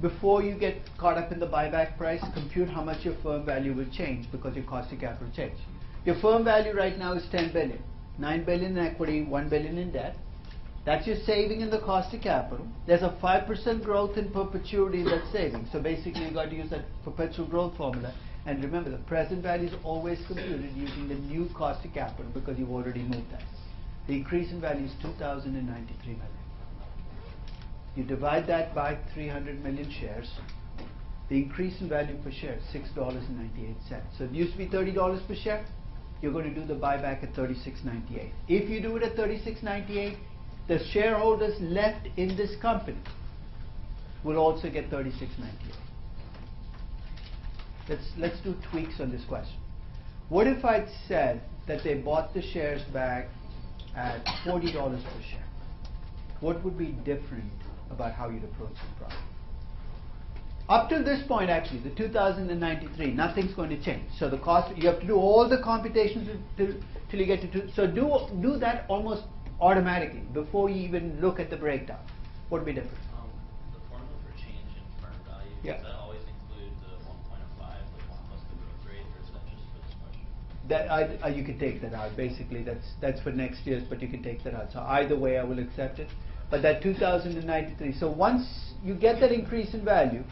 Before you get caught up in the buyback price, compute how much your firm value will change because your cost of capital changed. Your firm value right now is 10 billion. 9 billion in equity, 1 billion in debt. That's your saving in the cost of capital. There's a 5% growth in perpetuity in that saving. So basically you've got to use that perpetual growth formula. And remember, the present value is always computed using the new cost of capital because you've already moved that. The increase in value is 2,093 million. You divide that by 300 million shares. The increase in value per share is $6.98. So it used to be $30 per share. You're going to do the buyback at $36.98. If you do it at $36.98, the shareholders left in this company will also get $36.98. Let's do tweaks on this question. What if I'd said that they bought the shares back at $40 per share? What would be different about how you'd approach the problem? Up till this point, actually, the 2093, nothing's going to change. So the cost, you have to do all the computations till you get to so do that almost automatically before you even look at the breakdown. What would be different? The formula for change in firm value, Yeah. does that always include the 1.05, like 1 plus the growth rate, or is that just for this question? That you can take that out. Basically, that's for next year's, but you can take that out. So either way, I will accept it. But that 2093. So once you get that increase in value,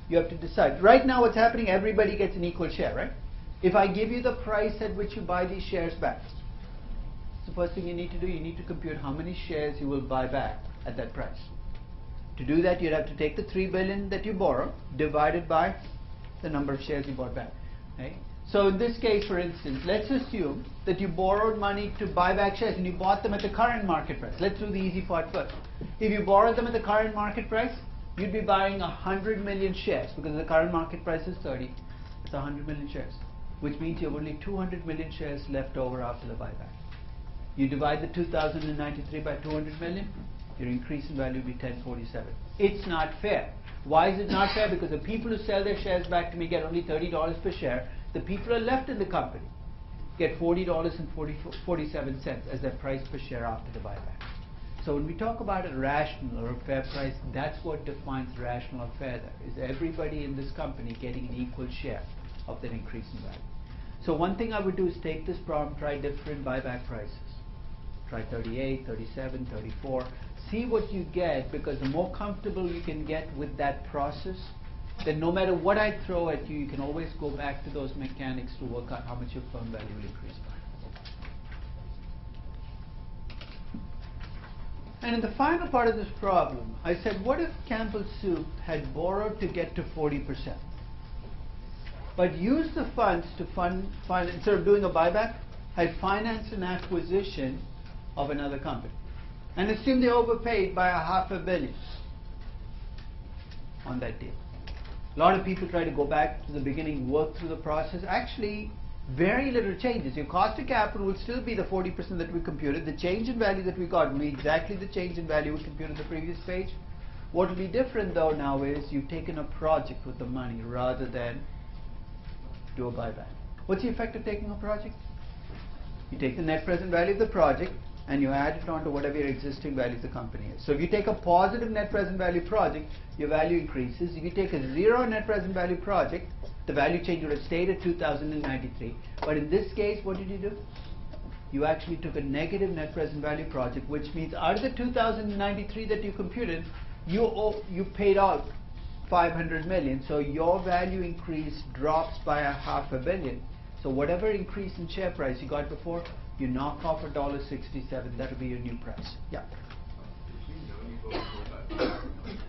you have to decide. Right now, what's happening? Everybody gets an equal share, right? If I give you the price at which you buy these shares back, the first thing you need to do, you need to compute how many shares you will buy back at that price. To do that, you'd have to take the 3 billion that you borrow, divided by the number of shares you bought back. Right? So in this case, for instance, let's assume that you borrowed money to buy back shares and you bought them at the current market price. Let's do the easy part first. If you borrowed them at the current market price, you'd be buying 100 million shares because the current market price is 30. It's 100 million shares, which means you have only 200 million shares left over after the buyback. You divide the 2093 by 200 million, your increase in value will be 1047. It's not fair. Why is it not fair? Because the people who sell their shares back to me get only $30 per share. The people who are left in the company get $40.47 as their price per share after the buyback. So when we talk about a rational or a fair price, that's what defines rational or fair there, is everybody in this company getting an equal share of that increase in value. So one thing I would do is take this problem, try different buyback prices. Try 38, 37, 34. See what you get, because the more comfortable you can get with that process, then no matter what I throw at you, you can always go back to those mechanics to work out how much your firm value will increase by. And in the final part of this problem, I said, what if Campbell Soup had borrowed to get to 40%, but used the funds to fund instead of doing a buyback, had financed an acquisition of another company, and assume they overpaid by $500 million on that deal. A lot of people try to go back to the beginning, work through the process. Actually, very little changes. Your cost of capital will still be the 40% that we computed. The change in value that we got will be exactly the change in value we computed the previous page. What will be different though now is you've taken a project with the money rather than do a buyback. What's the effect of taking a project? You take the net present value of the project and you add it on to whatever your existing value of the company is. So if you take a positive net present value project, your value increases. If you take a zero net present value project, the value change would have stayed at 2093. But in this case, what did you do? You actually took a negative net present value project, which means out of the 2093 that you computed, you paid out 500 million. So your value increase drops by $500 million. So whatever increase in share price you got before You knock off $1.67, that'll be your new price. Yeah. If you know you go over by $5 million,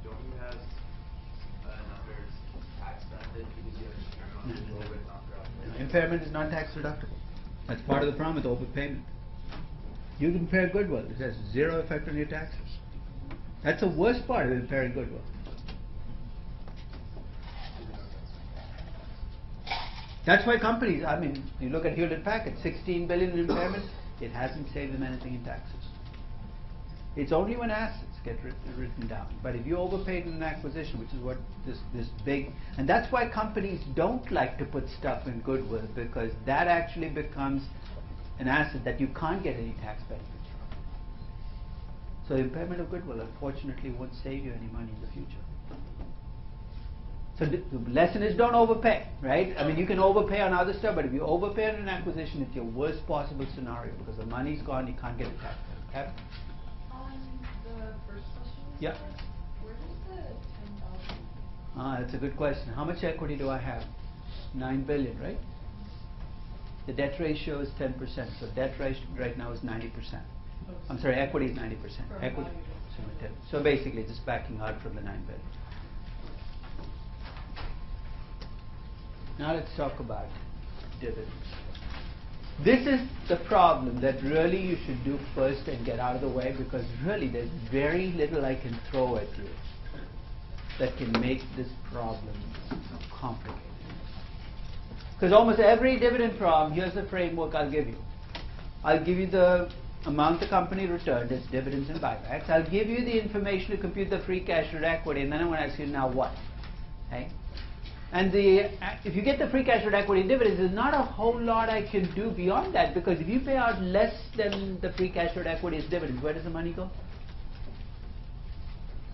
don't you have another tax benefit because you have an impairment on the lower not Impairment is not tax deductible. That's part of the problem with overpayment. You can impair goodwill. It has zero effect on your taxes. That's the worst part of impairing goodwill. That's why companies, I mean, you look at Hewlett Packard, 16 billion in impairment, it hasn't saved them anything in taxes. It's only when assets get written down. But if you overpaid in an acquisition, which is what this big, and that's why companies don't like to put stuff in goodwill, because that actually becomes an asset that you can't get any tax benefits from. So impairment of goodwill, unfortunately, won't save you any money in the future. So the lesson is don't overpay, right? I mean, you can overpay on other stuff, but if you overpay on an acquisition, it's your worst possible scenario because the money's gone, you can't get a tax benefit. On the first question, Yeah. where does the 10,000? That's a good question. How much equity do I have? 9 billion, right? The debt ratio is 10%, so debt ratio right now is 90%. I'm sorry, equity is 90%. Equity, so basically just backing out from the 9 billion. Now let's talk about dividends. This is the problem that really you should do first and get out of the way, because really there's very little I can throw at you that can make this problem complicated. Because almost every dividend problem, here's the framework I'll give you. I'll give you the amount the company returned as dividends and buybacks. I'll give you the information to compute the free cash rate equity, and then I'm going to ask you, now what? Okay? And if you get the free cash rate equity dividends, there's not a whole lot I can do beyond that, because if you pay out less than the free cash rate equity as dividends, where does the money go?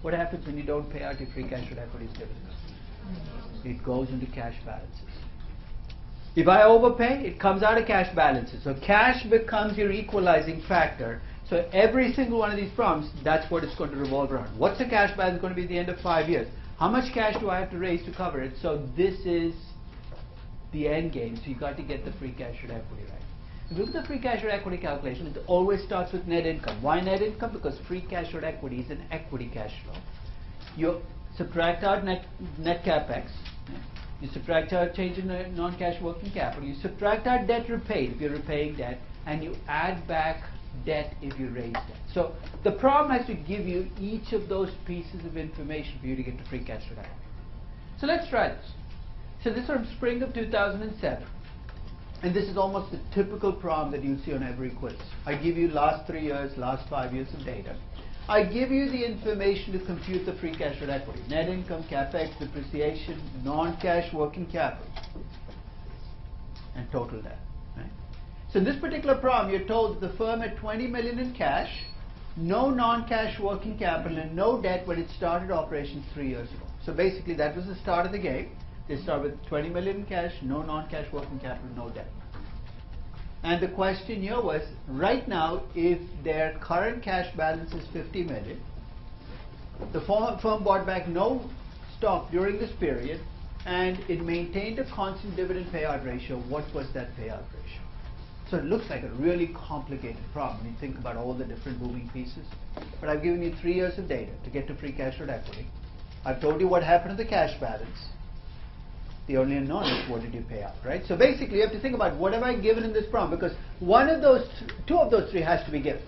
What happens when you don't pay out your free cash rate equity as dividends? It goes into cash balances. If I overpay, it comes out of cash balances. So cash becomes your equalizing factor. So every single one of these problems, that's what it's going to revolve around. What's the cash balance going to be at the end of 5 years? How much cash do I have to raise to cover it? So this is the end game. So you've got to get the free cash rate equity right. If you look at the free cash rate equity calculation, it always starts with net income. Why net income? Because free cash rate equity is an equity cash flow. You subtract out net capex. You subtract out change in non-cash working capital. You subtract out debt repaid if you're repaying debt, and you add back debt if you raise debt. So the problem has to give you each of those pieces of information for you to get to free cash rate equity. So let's try this. So this is from spring of 2007. And this is almost the typical problem that you'll see on every quiz. I give you last 3 years, last 5 years of data. I give you the information to compute the free cash rate equity. Net income, capex, depreciation, non-cash working capital, and total debt. Right? So in this particular problem, you're told that the firm had 20 million in cash, no non-cash working capital, and no debt when it started operations 3 years ago. So basically that was the start of the game. They start with 20 million in cash, no non-cash working capital, no debt. And the question here was, right now, if their current cash balance is 50 million, the firm bought back no stock during this period, and it maintained a constant dividend payout ratio, what was that payout ratio? So it looks like a really complicated problem when you think about all the different moving pieces. But I've given you 3 years of data to get to free cash rate equity. I've told you what happened to the cash balance. The only unknown is what did you pay out, right? So basically you have to think about what have I given in this problem, because one of those, two of those three has to be given.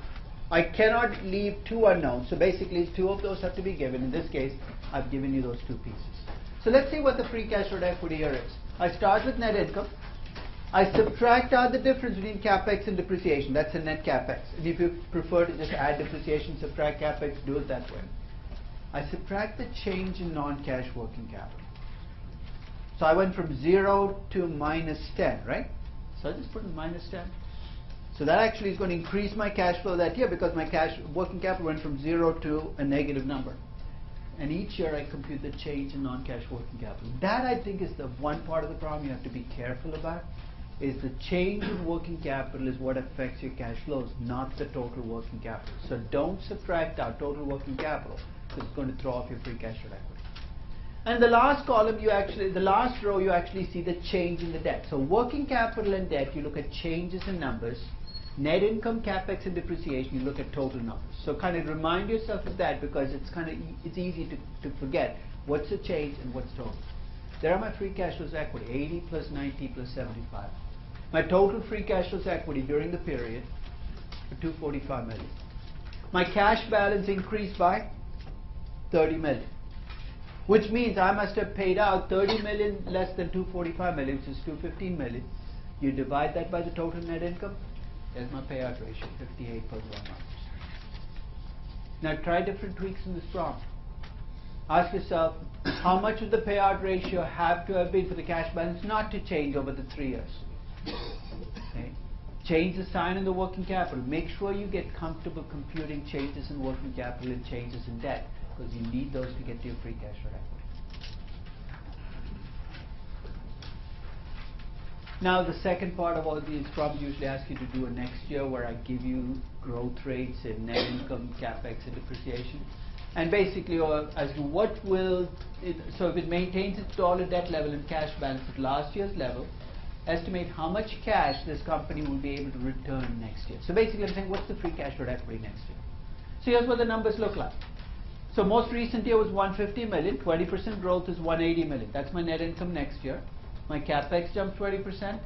I cannot leave two unknowns, so basically two of those have to be given. In this case, I've given you those two pieces. So let's see what the free cash rate equity here is. I start with net income. I subtract out the difference between capex and depreciation. That's the net capex. And if you prefer to just add depreciation, subtract capex, do it that way. I subtract the change in non-cash working capital. So I went from 0 to minus 10, right? So I just put in minus 10. So that actually is going to increase my cash flow that year, because my cash working capital went from 0 to a negative number. And each year I compute the change in non-cash working capital. That, I think, is the one part of the problem you have to be careful about, is the change in working capital is what affects your cash flows, not the total working capital. So don't subtract out total working capital, because it's going to throw off your free cash rate equity. And the last column, the last row, you actually see the change in the debt. So working capital and debt, you look at changes in numbers. Net income, capex, and depreciation, you look at total numbers. So kind of remind yourself of that, because it's kind of it's easy to forget what's the change and what's total. There are my free cash flows equity, 80 plus 90 plus 75. My total free cash flows equity during the period for 245 million. My cash balance increased by 30 million, which means I must have paid out 30 million less than 245 million, which is 215 million. You divide that by the total net income, there's my payout ratio, 58.19. Now try different tweaks in this problem. Ask yourself, how much would the payout ratio have to have been for the cash balance not to change over the 3 years? Okay. Change the sign in the working capital. Make sure you get comfortable computing changes in working capital and changes in debt, because you need those to get to your free cash flow equity. Now the second part of all these problems usually ask you to do a next year, where I give you growth rates in net income, capex, and depreciation. And basically as to what will it, so if it maintains its dollar debt level and cash balance at last year's level, estimate how much cash this company will be able to return next year. So basically I'm saying, what's the free cash flow equity next year? So here's what the numbers look like. So most recent year was 150 million, 20% growth is 180 million. That's my net income next year. My capex jumped 20%.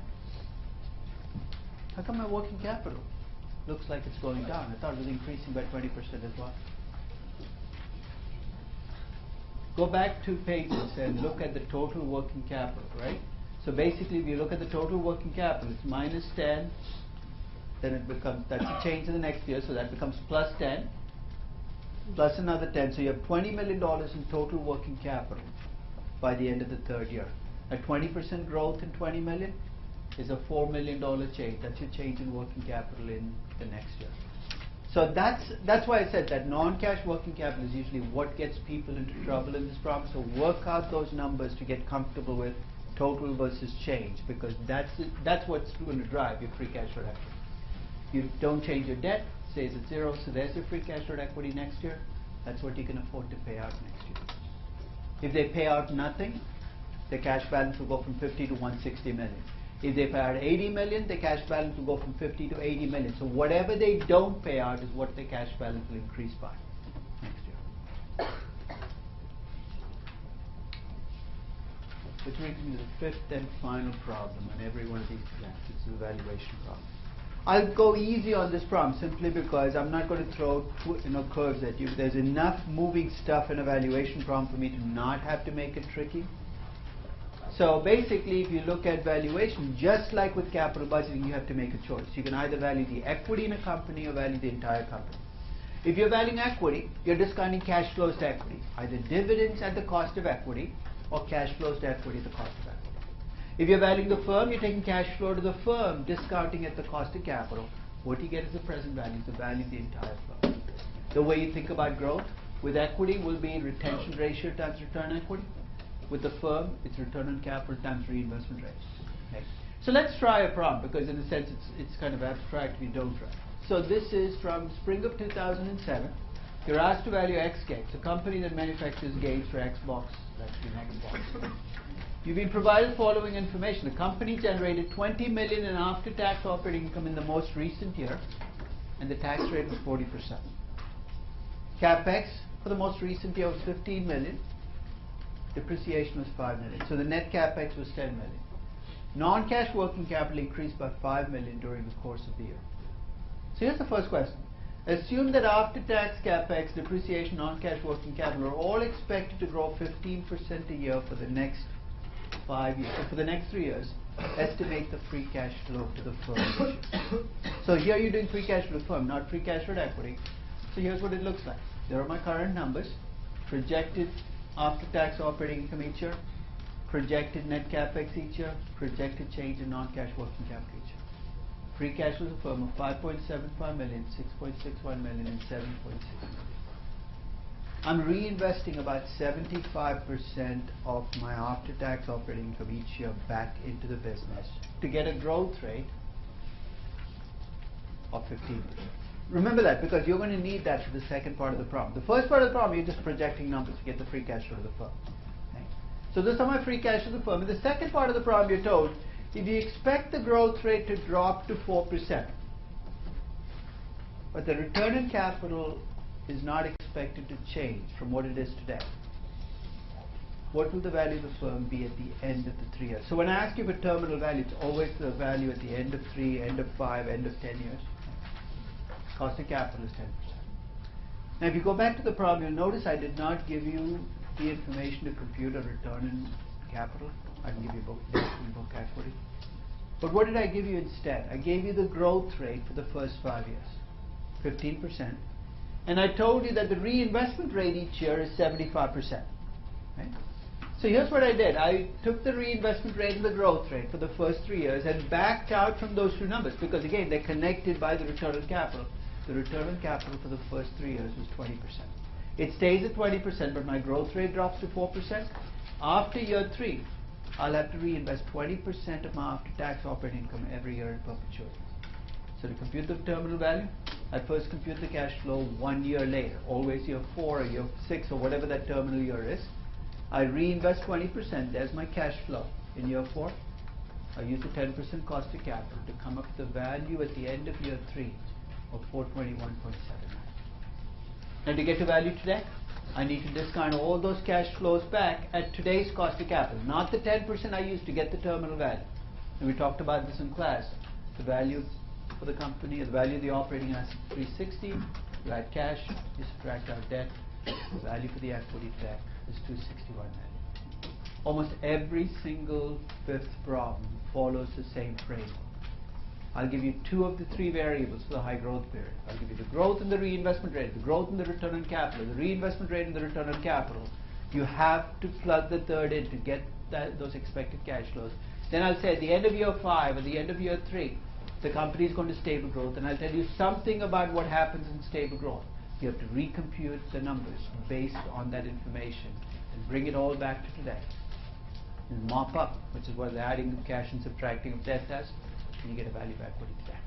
How come my working capital looks like it's going down? I thought it was increasing by 20% as well. Go back 2 pages and look at the total working capital, right? So basically if you look at the total working capital, it's minus 10, then it becomes, that's a change in the next year, so that becomes plus 10, plus another 10, so you have $20 million in total working capital by the end of the 3rd year. A 20% growth in 20 million is a $4 million change. That's your change in working capital in the next year. So that's why I said that non-cash working capital is usually what gets people into trouble in this problem. So work out those numbers to get comfortable with total versus change, because that's what's going to drive your free cash flow equity. You don't change your debt, stays at 0, so there's your free cash flow equity next year. That's what you can afford to pay out next year. If they pay out nothing, the cash balance will go from 50 to 160 million. If they pay out 80 million, the cash balance will go from 50 to 80 million. So whatever they don't pay out is what the cash balance will increase by next year. Which brings me to the 5th and final problem on every one of these exams. It's the valuation problem. I'll go easy on this problem simply because I'm not going to throw curves at you. There's enough moving stuff in a valuation problem for me to not have to make it tricky. So basically, if you look at valuation, just like with capital budgeting, you have to make a choice. You can either value the equity in a company or value the entire company. If you're valuing equity, you're discounting cash flows to equity, either dividends at the cost of equity or cash flows to equity at the cost of equity. If you're valuing the firm, you're taking cash flow to the firm, discounting at the cost of capital. What you get is the present value, the value of the entire firm. The way you think about growth with equity will be retention ratio times return equity. With the firm, it's return on capital times reinvestment rate. Okay. So let's try a problem, because in a sense it's kind of abstract if you don't try. So this is from spring of 2007. You're asked to value Xcakes, a company that manufactures games for Xbox, that's the Xbox. You've been provided the following information. The company generated 20 million in after-tax operating income in the most recent year, and the tax rate was 40%. CapEx for the most recent year was 15 million. Depreciation was 5 million. So the net capex was 10 million. Non-cash working capital increased by 5 million during the course of the year. So here's the first question. Assume that after-tax capex, depreciation, non-cash working capital are all expected to grow 15% a year for the next 5 years. So for the next 3 years, estimate the free cash flow to the firm. So here you're doing free cash flow to the firm, not free cash flow to equity. So here's what it looks like. There are my current numbers, projected after-tax operating income each year, projected net capex each year, projected change in non-cash working capital each year. Free cash flow to the firm of 5.75 million, 6.61 million, and 7.6 million. I'm reinvesting about 75% of my after-tax operating income each year back into the business to get a growth rate of 15%. Remember that, because you're going to need that for the second part of the problem. The first part of the problem, you're just projecting numbers to get the free cash flow to the firm. Okay? So this is my free cash flow to the firm. In the second part of the problem, you're told, if you expect the growth rate to drop to 4%, But the return on capital is not expected to change from what it is today. What will the value of the firm be at the end of the 3 years? So when I ask you for terminal value, it's always the value at the end of 3, end of 5, end of 10 years. Cost of capital is 10%. Now if you go back to the problem, you'll notice I did not give you the information to compute a return on capital. I didn't give you book equity. But what did I give you instead? I gave you the growth rate for the first 5 years, 15%. And I told you that the reinvestment rate each year is 75%. Right? So here's what I did. I took the reinvestment rate and the growth rate for the first 3 years and backed out from those two numbers because again they're connected by the return on capital. The return on capital for the first 3 years was 20%. It stays at 20%, but my growth rate drops to 4%. After year 3, I'll have to reinvest 20% of my after-tax operating income every year in perpetuity. So to compute the terminal value, I first compute the cash flow 1 year later, always year 4 or year 6 or whatever that terminal year is. I reinvest 20%, there's my cash flow in year 4. I use the 10% cost of capital to come up with the value at the end of year 3 of 421.79. Now to get to value today, I need to discount all those cash flows back at today's cost of capital, not the 10% I used to get the terminal value. And we talked about this in class. The value for the company, the value of the operating asset, 360. You add cash, you subtract our debt. The value for the equity today is 261 million. Almost every single fifth problem follows the same framework. I'll give you 2 of the 3 variables for the high growth period. I'll give you the growth and the reinvestment rate, the growth and the return on capital, the reinvestment rate and the return on capital. You have to plug the third in to get those expected cash flows. Then I'll say at the end of year 5 or the end of year 3, the company is going to stable growth, and I'll tell you something about what happens in stable growth. You have to recompute the numbers based on that information and bring it all back to today. And mop up, which is what the adding of cash and subtracting of debt does, and you get a value of equity today.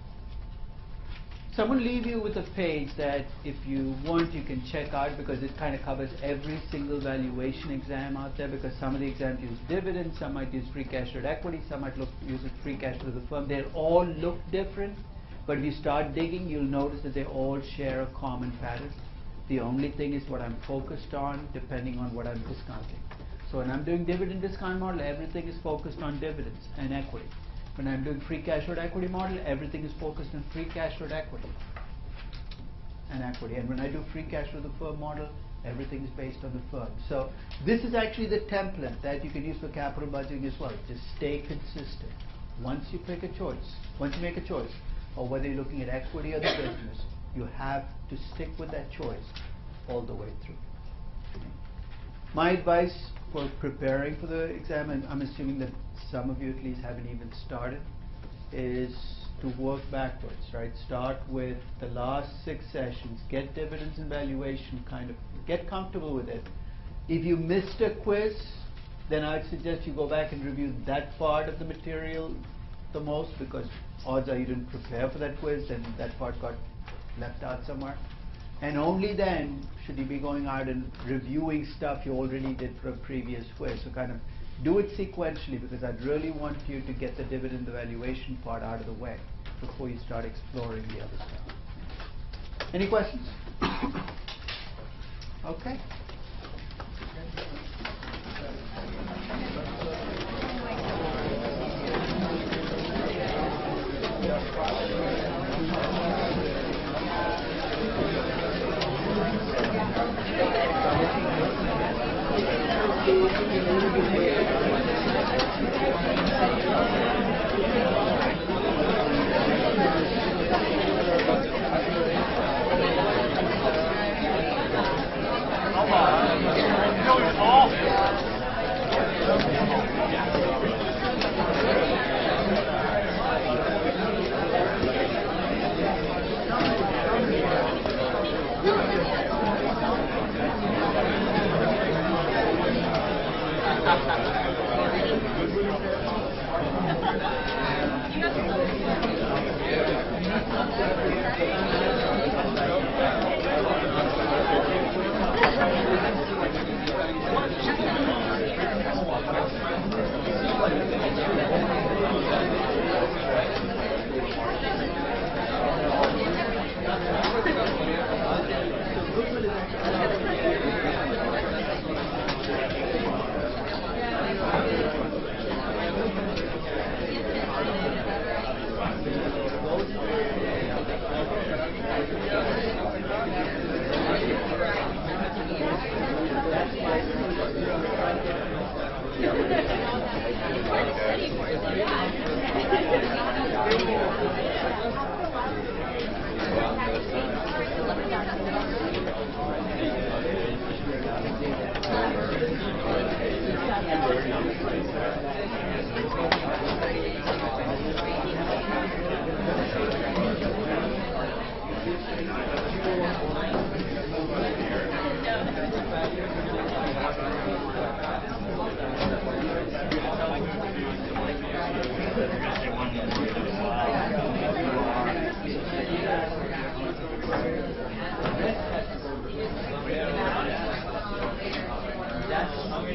So I'm going to leave you with a page that if you want you can check out because it kind of covers every single valuation exam out there, because some of the exams use dividends, some might use free cash flow equity, some might use free cash flow of the firm. They'll all look different, but if you start digging you'll notice that they all share a common pattern. The only thing is what I'm focused on depending on what I'm discounting. So when I'm doing dividend discount model, everything is focused on dividends and equity. When I'm doing free cash flow equity model, everything is focused on free cash flow equity and equity. And when I do free cash flow the firm model, everything is based on the firm. So this is actually the template that you can use for capital budgeting as well. Just stay consistent. Once you make a choice, or whether you're looking at equity or the business, you have to stick with that choice all the way through. My advice for preparing for the exam, and I'm assuming that some of you at least haven't even started, is to work backwards, right? Start with the last 6 sessions, get dividends and valuation, kind of get comfortable with it. If you missed a quiz, then I'd suggest you go back and review that part of the material the most, because odds are you didn't prepare for that quiz and that part got left out somewhere. And only then should you be going out and reviewing stuff you already did for a previous quiz. So kind of do it sequentially, because I'd really want you to get the dividend evaluation part out of the way before you start exploring the other stuff. Any questions? Okay.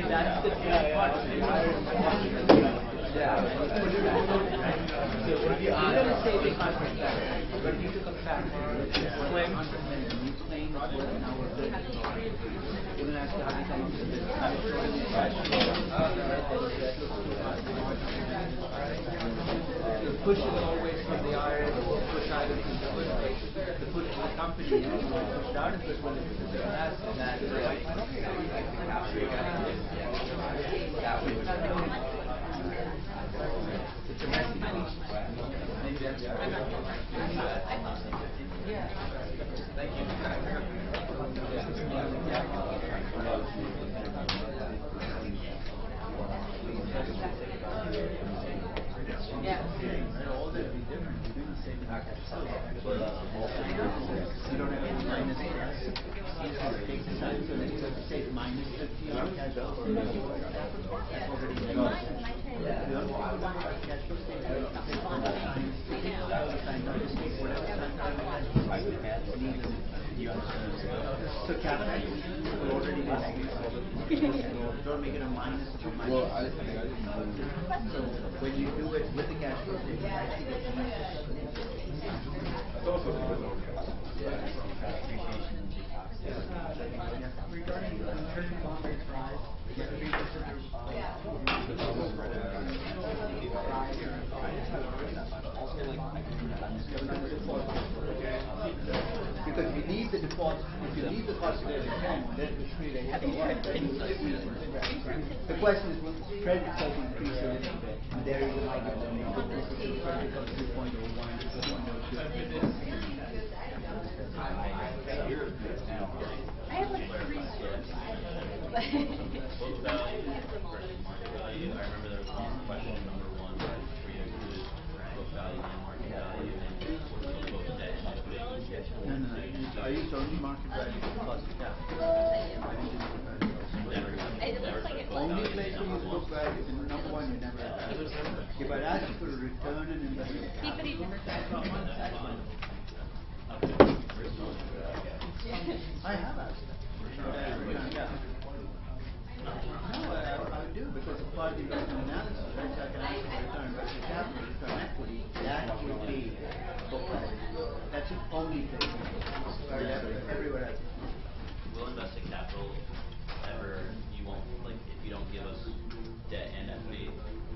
That's the key part. You're going to say the contract back, but you took a fact. Claim. You claim it's worth an hour. You're going to ask how many times you did the push is always from the IRS, the push items is the push to the company, and the push down is the push to the class, and that is right. It's a messy piece. Maybe that's Thank all that would be different. You're doing the same package. You don't have any minus plus. Take the sign, so then you have to say minus 50 on cash flow. That's already done. You don't have cash flow statement. Take all the signs. Sign notice, take whatever sign. So CapEx will already be negative. Don't make it a minus or minus. Well, I so when you do it with the cash flow statement, it's also regarding return bond price, because if you need the default, if you need the possibility of 10, then it's really a The question is, will the spread itself increase a little bit? And there is a likelihood that the spread becomes 2.01 to 2.02. I have like 3 sources. Book value versus market value. I remember there was one question, number 1, where you included book value and market value, and both debt and equity. No. Are you talking market value or cost of capital? Only place where you book value is number 1 you never asked. If I ask you for a return on investment capital, I have asked that. No, I would do because it's part of the investment analysis, right? So I can ask for return on investment capital, return on equity. That would be book value. That's the only place. Everywhere else. Will invested capital ever, you won't, like, if you don't give us debt and equity,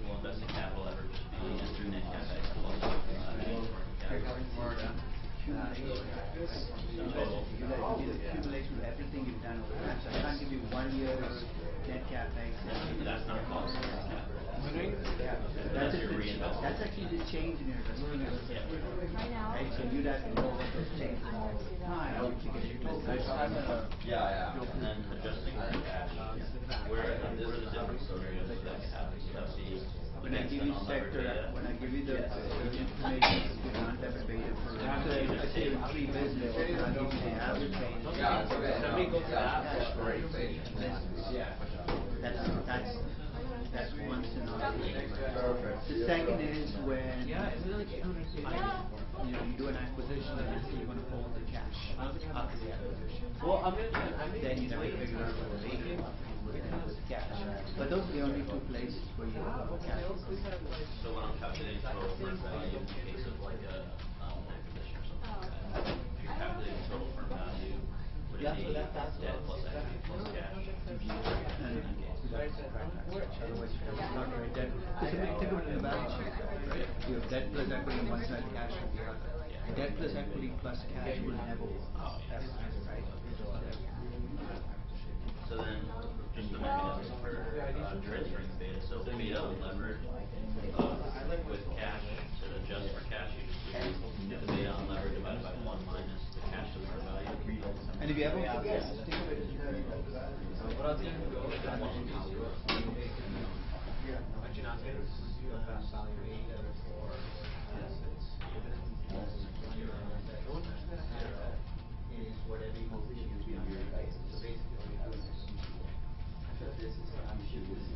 will invested capital ever just be through net capex plus working capital? Accumulation of everything you've done over time. So I can't give you 1 year net capex. That's not cost of capital. That's actually the change in your investment. Right? So you'd have to know what those changes are all the time to get your total. Yeah. And then adjusting for cash. Where are the different scenarios that could happen? So that's When I give you sector, when I give you the information, you non-debit beta for I say 3 business, and I give you the average beta. Somebody go to that. That's one scenario. The second is when you do an acquisition and you're going to hold the cash after the acquisition. Well, Then you never figure out what to make it with cash. But those are the only 2 places where you have cash. So when I'm calculating total firm value in the case of like a acquisition or something like that, if you're calculating total firm value, would it be debt plus equity plus cash? Otherwise, you have not right debt. Think of it in the balance sheet. Right? You have debt plus equity on one side, cash on the other. Debt plus equity plus cash will never work. Right? So then, just the mechanism for transferring the beta. So beta unlevered with cash, to adjust for cash, you just do the beta unlevered divided by 1 minus the cash to firm value. And if you ever, What else do you go with that? But you're not going to do a fast valuation or no one touches that ahead. Is whatever you completion is beyond your right. So basically all you have is this is I'm shooting this.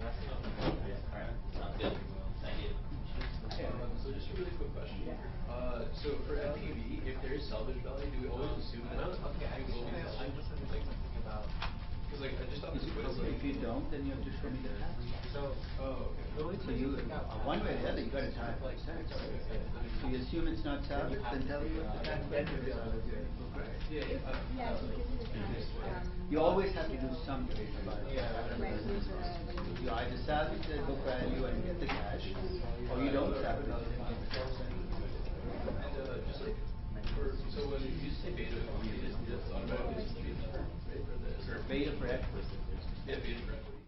Alright, sounds good. Thank you. So just a really quick question. So for NPV, if there is salvage value, do we always assume that? Okay, I will be was salvaged? like something about. Because like I just thought this was like. if you don't, then you have to show me the tax. So Oh, okay. the only So thing you, take out one way or the other, you gotta tax charge like tax. tax. So you assume it's not salvaged, then tell me what the tax rate is. Yeah, Yeah, because it has, You always have to do something. Yeah. right, there's a, You either salvage the book value and get the cash, or you don't salvage it and get the tax value. And just like so when you say beta, you just automatically beta for the Beta for equity. yeah, beta for equity.